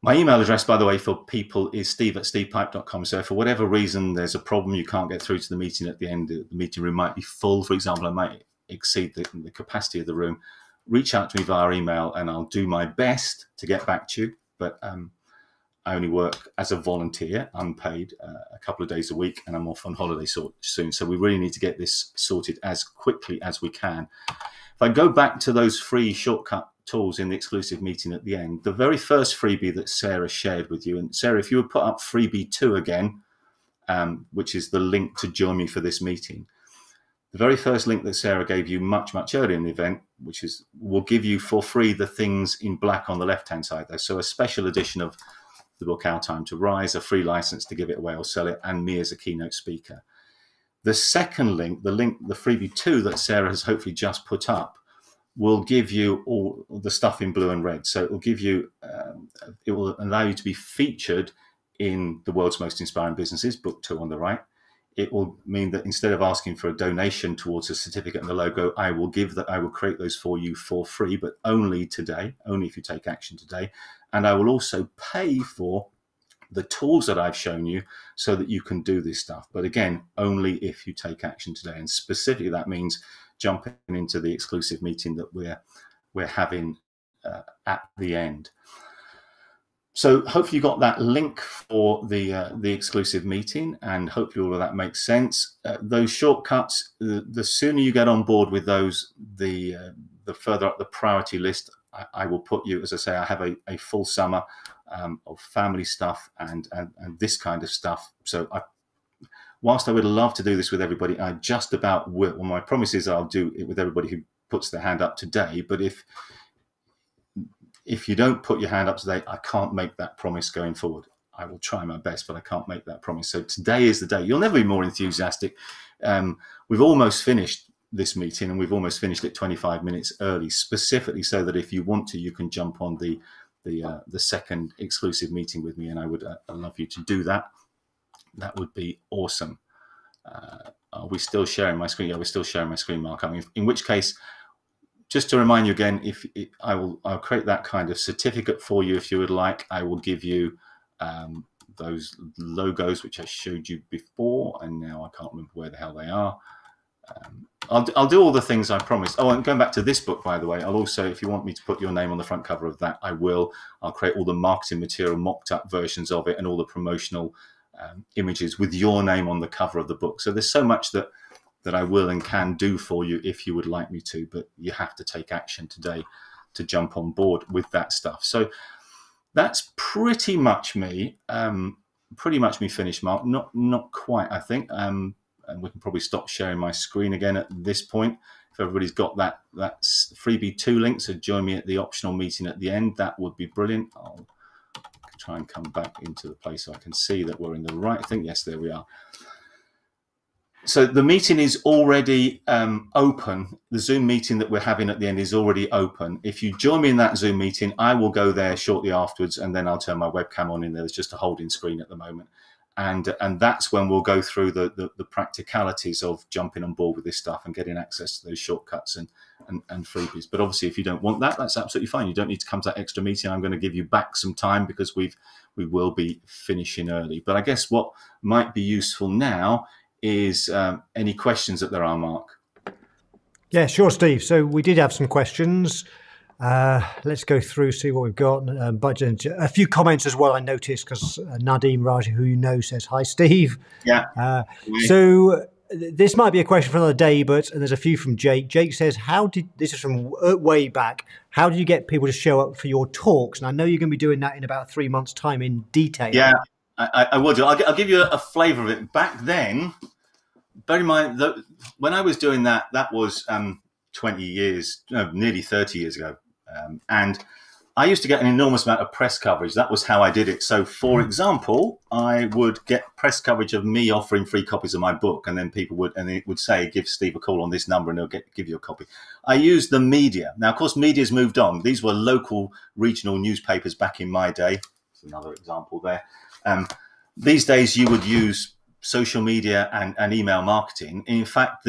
My email address, by the way, for people is steve@stevepipe.com. So if for whatever reason there's a problem, you can't get through to the meeting at the end, the meeting room might be full, for example, I might exceed the capacity of the room, reach out to me via email and I'll do my best to get back to you. But I only work as a volunteer, unpaid, a couple of days a week, and I'm off on holiday soon. So we really need to get this sorted as quickly as we can. If I go back to those free shortcut tools in the exclusive meeting at the end, the very first freebie that Sarah shared with you, and Sarah, if you would put up freebie 2 again, which is the link to join me for this meeting. The very first link that Sarah gave you much earlier in the event, which will give you for free the things in black on the left-hand side there. So a special edition of the book, Our Time to Rise, a free license to give it away or sell it, and me as a keynote speaker. The second link, the freebie 2 that Sarah has hopefully just put up, will give you all the stuff in blue and red. So it will give you, it will allow you to be featured in The World's Most Inspiring Businesses, book 2 on the right. It will mean that instead of asking for a donation towards a certificate and the logo, I will create those for you for free, but only today, only if you take action today. And I will also pay for the tools that I've shown you so that you can do this stuff. But again, only if you take action today. And specifically, that means jumping into the exclusive meeting that we're having at the end. So hopefully you got that link for the exclusive meeting, and hopefully all of that makes sense. Those shortcuts, the sooner you get on board with those, the further up the priority list I will put you. As I say, I have a full summer of family stuff and this kind of stuff. So whilst I would love to do this with everybody, I just about will. Well, my promise is I'll do it with everybody who puts their hand up today. But if you don't put your hand up today, I can't make that promise going forward. I will try my best, but I can't make that promise. So today is the day. You'll never be more enthusiastic. We've almost finished this meeting, and we've almost finished it 25 minutes early, specifically so that if you want to, you can jump on the second exclusive meeting with me, and I'd love you to do that. That would be awesome. Are we still sharing my screen? Yeah, we're still sharing my screen, Mark. I mean, in which case, just to remind you again, I'll create that kind of certificate for you if you would like. I will give you those logos which I showed you before, and now I can't remember where the hell they are. I'll do all the things I promised. Oh, and going back to this book, by the way, I'll also, if you want me to put your name on the front cover of that, I will. I'll create all the marketing material, mocked up versions of it, and all the promotional images with your name on the cover of the book. So there's so much that I will and can do for you if you would like me to, but you have to take action today to jump on board with that stuff. So that's pretty much me. Pretty much me finished, Mark. Not quite, I think. And we can probably stop sharing my screen again at this point. If everybody's got that freebie 2 link, so join me at the optional meeting at the end. That would be brilliant. I'll try and come back into the place so I can see that we're in the right thing. Yes, there we are. So the meeting is already open. The Zoom meeting that we're having at the end is already open. If you join me in that Zoom meeting, I will go there shortly afterwards, and then I'll turn my webcam on in there. There's just a holding screen at the moment. And that's when we'll go through the practicalities of jumping on board with this stuff and getting access to those shortcuts and freebies. But obviously, if you don't want that, that's absolutely fine. You don't need to come to that extra meeting. I'm going to give you back some time because we will be finishing early. But I guess what might be useful now is any questions that there are, Mark. Yeah, sure, Steve. So we did have some questions. Let's go through, see what we've got. Budget, a few comments as well, I noticed, because Nadeem Raja, who you know, says, hi, Steve. Yeah. So this might be a question for another day, but and there's a few from Jake. Jake says, this is from way back, how do you get people to show up for your talks? And I know you're going to be doing that in about 3 months' time in detail. Yeah, I will do. I'll give you a flavour of it. Back then, bear in mind, that when I was doing that, that was 20 years, no, nearly 30 years ago. And I used to get an enormous amount of press coverage. That was how I did it. So, for example, I would get press coverage of me offering free copies of my book, and then it would say, give Steve a call on this number and he'll give you a copy. I used the media. Now, of course, media's moved on. These were local regional newspapers back in my day. That's another example there. These days, you would use social media and email marketing. In fact,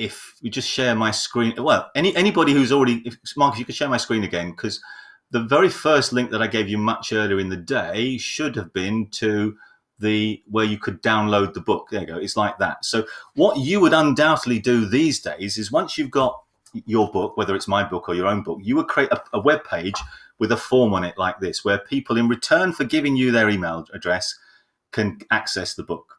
if we just share my screen, well, anybody who's already, Marcus, you could share my screen again, because the very first link that I gave you much earlier in the day should have been to where you could download the book. There you go. It's like that. So what you would undoubtedly do these days is, once you've got your book, whether it's my book or your own book, you would create a web page with a form on it like this, where people, in return for giving you their email address, can access the book.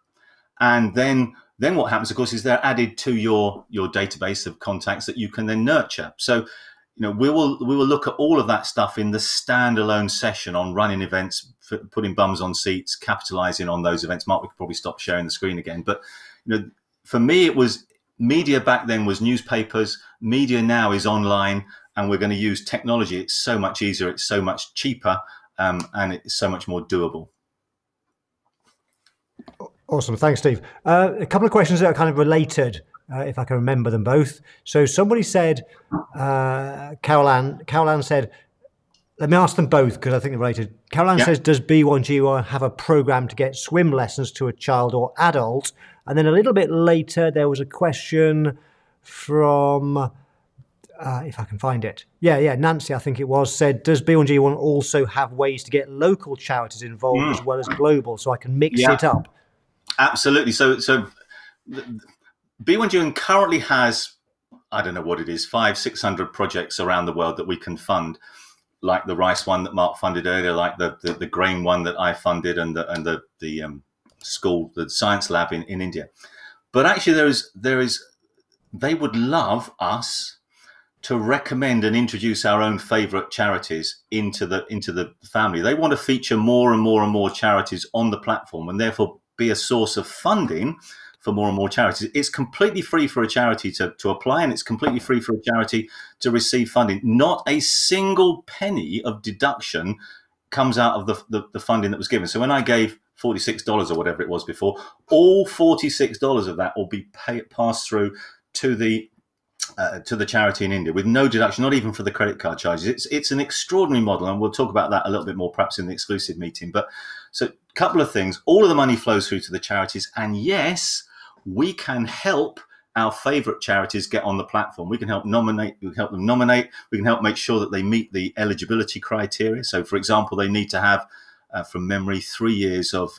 And then what happens, of course, is they're added to your database of contacts that you can then nurture. So, we will look at all of that stuff in the standalone session on running events, putting bums on seats, capitalizing on those events. Mark, we could probably stop sharing the screen again. But for me, it was media back then was newspapers. Media now is online, and we're going to use technology. It's so much easier. It's so much cheaper, and it's so much more doable. Awesome. Thanks, Steve. A couple of questions that are kind of related, if I can remember them both. So somebody said, Caroline said, let me ask them both because I think they're related. Caroline says, does B1G1 have a program to get swim lessons to a child or adult? And then a little bit later, there was a question from, if I can find it. Yeah, Nancy, I think it was, said, does B1G1 also have ways to get local charities involved as well as global, so I can mix it up? Absolutely. So B1G1 currently has, I don't know what it is, 500-600 projects around the world that we can fund, like the rice one that Mark funded earlier, like the grain one that I funded, and the school, the science lab in India. But actually, they would love us to recommend and introduce our own favorite charities into the family. They want to feature more and more and more charities on the platform, and therefore be a source of funding for more and more charities. It's completely free for a charity to apply, and it's completely free for a charity to receive funding. Not a single penny of deduction comes out of the funding that was given. So when I gave $46 or whatever it was before, all $46 of that will be passed through to the charity in India with no deduction, not even for the credit card charges. It's an extraordinary model, and we'll talk about that a little bit more perhaps in the exclusive meeting. But so a couple of things. All of the money flows through to the charities, and yes, we can help our favorite charities get on the platform. We can help nominate. We can help them nominate. We can help make sure that they meet the eligibility criteria. So, for example, they need to have, from memory, 3 years of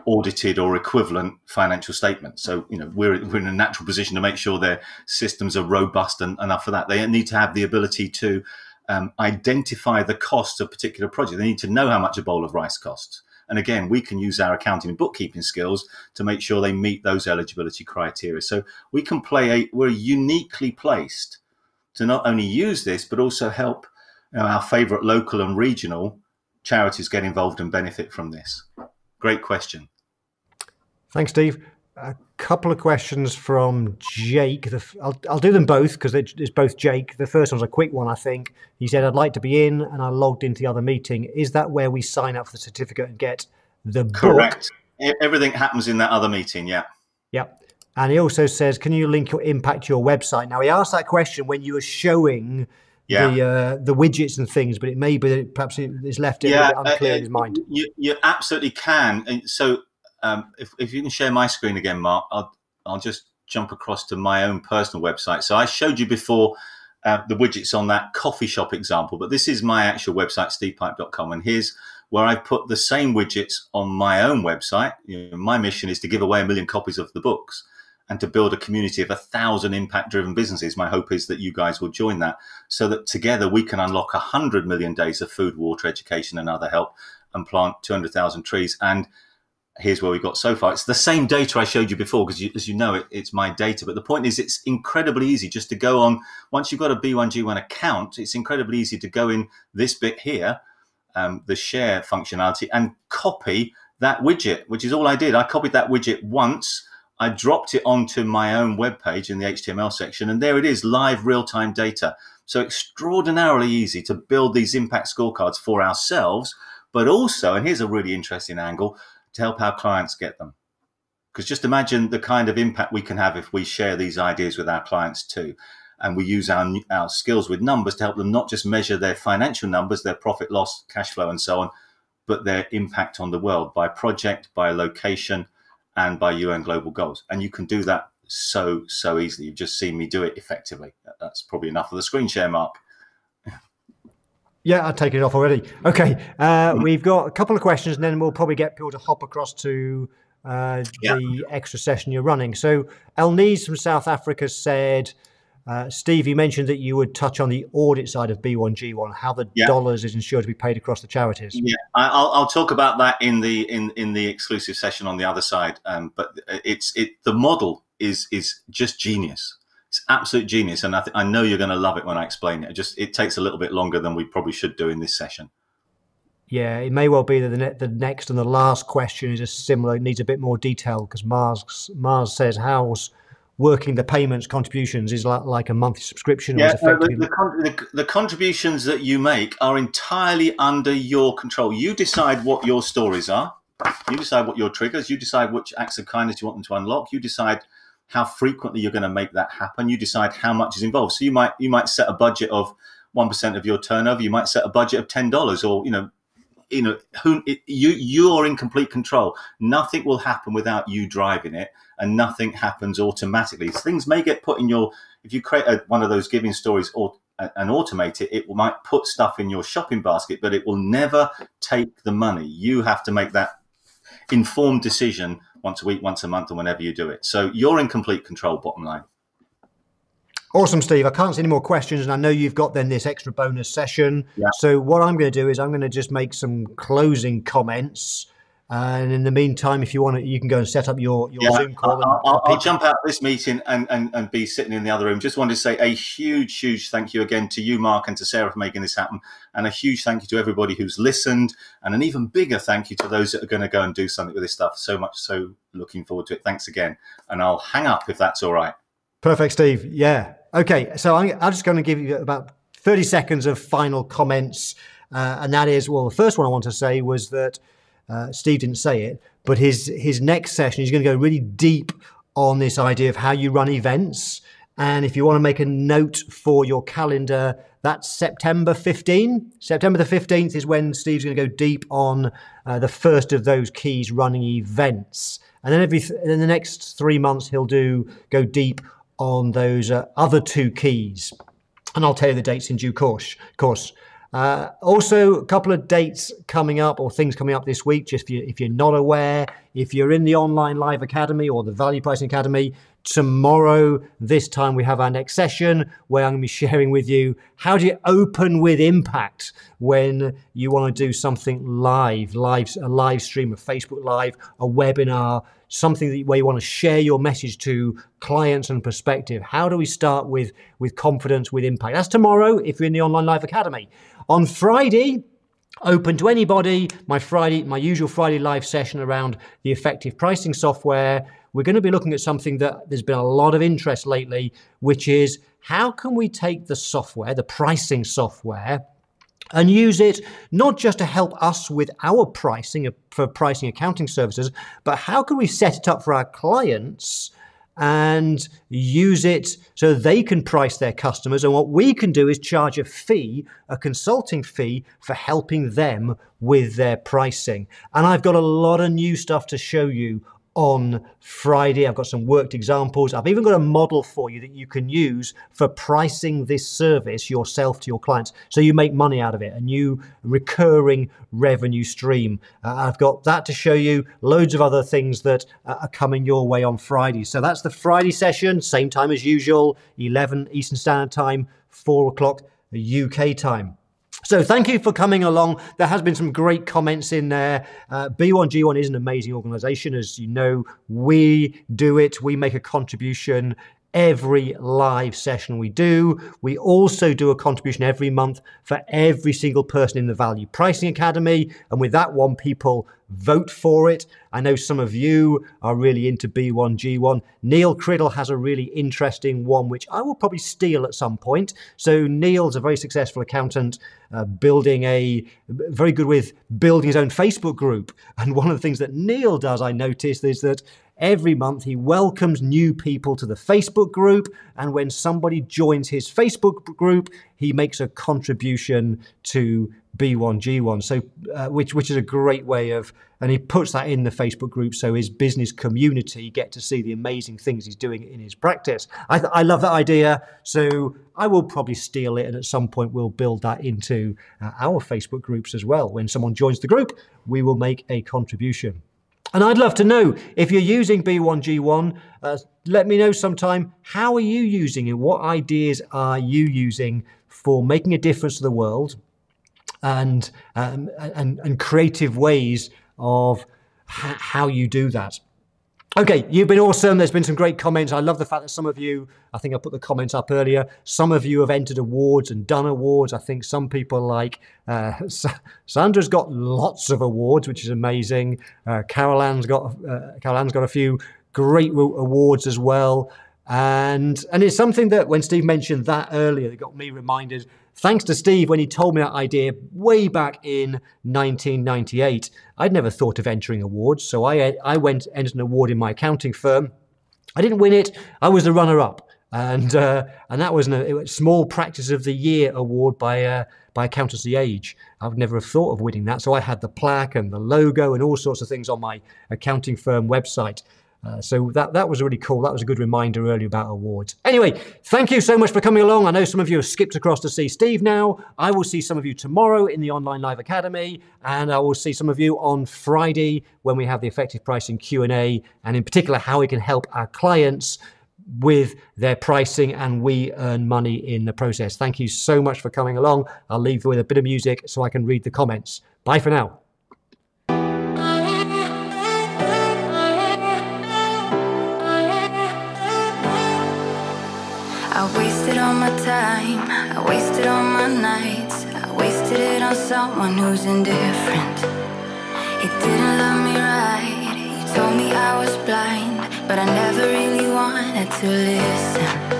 audited or equivalent financial statements. So, we're in a natural position to make sure their systems are robust enough for that. They need to have the ability to identify the costs of particular projects. They need to know how much a bowl of rice costs. And again, we can use our accounting and bookkeeping skills to make sure they meet those eligibility criteria. So we can we're uniquely placed to not only use this, but also help our favorite local and regional charities get involved and benefit from this. Great question. Thanks, Steve. A couple of questions from Jake. I'll do them both because it's both Jake. The first one's a quick one, I think. He said, I'd like to be in and I logged into the other meeting. Is that where we sign up for the certificate and get the book? Correct. Everything happens in that other meeting, yeah. Yep. And he also says, can you link your impact to your website? Now, he asked that question when you were showing the widgets and things, but it may be that perhaps it's left it a bit unclear in his mind. You absolutely can. And so if you can share my screen again, Mark, I'll just jump across to my own personal website. So I showed you before the widgets on that coffee shop example, but this is my actual website, stevepipe.com. And here's where I've put the same widgets on my own website. My mission is to give away 1 million copies of the books and to build a community of 1,000 impact-driven businesses. My hope is that you guys will join that so that together we can unlock 100 million days of food, water, education, and other help and plant 200,000 trees. And here's where we got so far. It's the same data I showed you before because, as you know, it's my data. But the point is it's incredibly easy just to go on. Once you've got a B1G1 account, it's incredibly easy to go in this bit here, the share functionality, and copy that widget, which is all I did. I copied that widget once. I dropped it onto my own webpage in the HTML section, and there it is, live real-time data. So extraordinarily easy to build these impact scorecards for ourselves, but also, and here's a really interesting angle, to help our clients get them. Because just imagine the kind of impact we can have if we share these ideas with our clients too. And we use our skills with numbers to help them not just measure their financial numbers, their profit, loss, cash flow, and so on, but their impact on the world by project, by location, and by UN global goals. And you can do that so easily. You've just seen me do it effectively. That's probably enough of the screen share, Mark. Yeah, I've taken it off already. Okay, we've got a couple of questions and then we'll probably get people to hop across to the extra session you're running. So Elnise from South Africa said, Steve, you mentioned that you would touch on the audit side of B1G1, how the dollars is ensured to be paid across the charities. Yeah, I'll talk about that in the exclusive session on the other side. But the model is just genius. It's absolute genius, and I know you're going to love it when I explain it. It takes a little bit longer than we probably should do in this session. Yeah, it may well be that the next and the last question is just similar. It needs a bit more detail because Mars says how's working the payments contributions is like a monthly subscription. Yeah, the contributions that you make are entirely under your control. You decide what your stories are. You decide what your triggers. You decide which acts of kindness you want them to unlock. You decide how frequently you're going to make that happen. You decide how much is involved. So you might set a budget of 1% of your turnover. You might set a budget of $10, or you're in complete control. Nothing will happen without you driving it, and nothing happens automatically. Things may get put in if you create one of those giving stories and automate it, it might put stuff in your shopping basket, but it will never take the money. You have to make that informed decision once a week, once a month, and whenever you do it. So you're in complete control, bottom line. Awesome, Steve. I can't see any more questions, and I know you've got then this extra bonus session. Yeah. So what I'm going to do is I'm going to just make some closing comments. And in the meantime, if you want to, you can go and set up your Zoom call. I'll jump out of this meeting and be sitting in the other room. Just wanted to say a huge thank you again to you, Mark, and to Sarah for making this happen. And a huge thank you to everybody who's listened. And an even bigger thank you to those that are going to go and do something with this stuff. So much so looking forward to it. Thanks again. And I'll hang up if that's all right. Perfect, Steve. Yeah. Okay. So I'm just going to give you about 30 seconds of final comments. And that is, well, the first one I want to say was that Steve didn't say it, but his next session, he's going to go really deep on this idea of how you run events. And if you want to make a note for your calendar, that's September 15. September the 15th is when Steve's going to go deep on the first of those keys, running events. And then in the next 3 months, he'll go deep on those other two keys. And I'll tell you the dates in due course. Also, a couple of dates coming up or things coming up this week, just if you're not aware. If you're in the Online Live Academy or the Value Pricing Academy, Tomorrow, this time, we have our next session where I'm going to be sharing with you how do you open with impact when you want to do something live, a live stream, a Facebook Live, a webinar, something where you want to share your message to clients and perspective. How do we start with confidence, with impact? That's tomorrow if you're in the Online Live Academy. On Friday, open to anybody, my usual Friday live session around the effective pricing software. We're going to be looking at something that there's been a lot of interest lately, which is how can we take the software, the pricing software, and use it not just to help us with our pricing for pricing accounting services, but how can we set it up for our clients and use it so they can price their customers. And what we can do is charge a fee, a consulting fee, for helping them with their pricing. And I've got a lot of new stuff to show you on Friday. I've got some worked examples. I've even got a model for you that you can use for pricing this service yourself to your clients so you make money out of it, a new recurring revenue stream. I've got that to show you, loads of other things that are coming your way on Friday. So that's the Friday session, same time as usual, 11 Eastern Standard Time, 4 o'clock UK time. So thank you for coming along. There has been some great comments in there. B1G1 is an amazing organization. As you know, we do it. We make a contribution every live session we do. We also do a contribution every month for every single person in the Value Pricing Academy. And with that one, people vote for it. I know some of you are really into B1G1. Neil Criddle has a really interesting one, which I will probably steal at some point. So Neil's a very successful accountant, very good with building his own Facebook group. And one of the things that Neil does, I noticed, is that every month he welcomes new people to the Facebook group, and when somebody joins his Facebook group, he makes a contribution to B1G1. So, which is a great way of, and he puts that in the Facebook group so his business community get to see the amazing things he's doing in his practice. I love that idea, so I will probably steal it, and at some point we'll build that into our Facebook groups as well. When someone joins the group, we will make a contribution. And I'd love to know, if you're using B1G1, let me know sometime, how are you using it? What ideas are you using for making a difference to the world, and creative ways of how you do that? Okay, you've been awesome. There's been some great comments. I love the fact that some of you, I think I put the comments up earlier, some of you have entered awards and done awards. I think some people like, Sandra's got lots of awards, which is amazing. Carol Ann's got a few great awards as well. And it's something that when Steve mentioned that earlier, it got me reminded, thanks to Steve, when he told me that idea way back in 1998, I'd never thought of entering awards. So I entered an award in my accounting firm. I didn't win it. I was the runner-up. And that was a Small Practice of the Year award by Accountancy Age. I would never have thought of winning that. So I had the plaque and the logo and all sorts of things on my accounting firm website. So that was really cool. That was a good reminder earlier about awards. Anyway, thank you so much for coming along. I know some of you have skipped across to see Steve now. I will see some of you tomorrow in the Online Live Academy, and I will see some of you on Friday when we have the Effective Pricing Q&A, and in particular how we can help our clients with their pricing and we earn money in the process. Thank you so much for coming along. I'll leave you with a bit of music so I can read the comments. Bye for now. I wasted all my time, I wasted all my nights, I wasted it on someone who's indifferent. He didn't love me right, he told me I was blind, but I never really wanted to listen.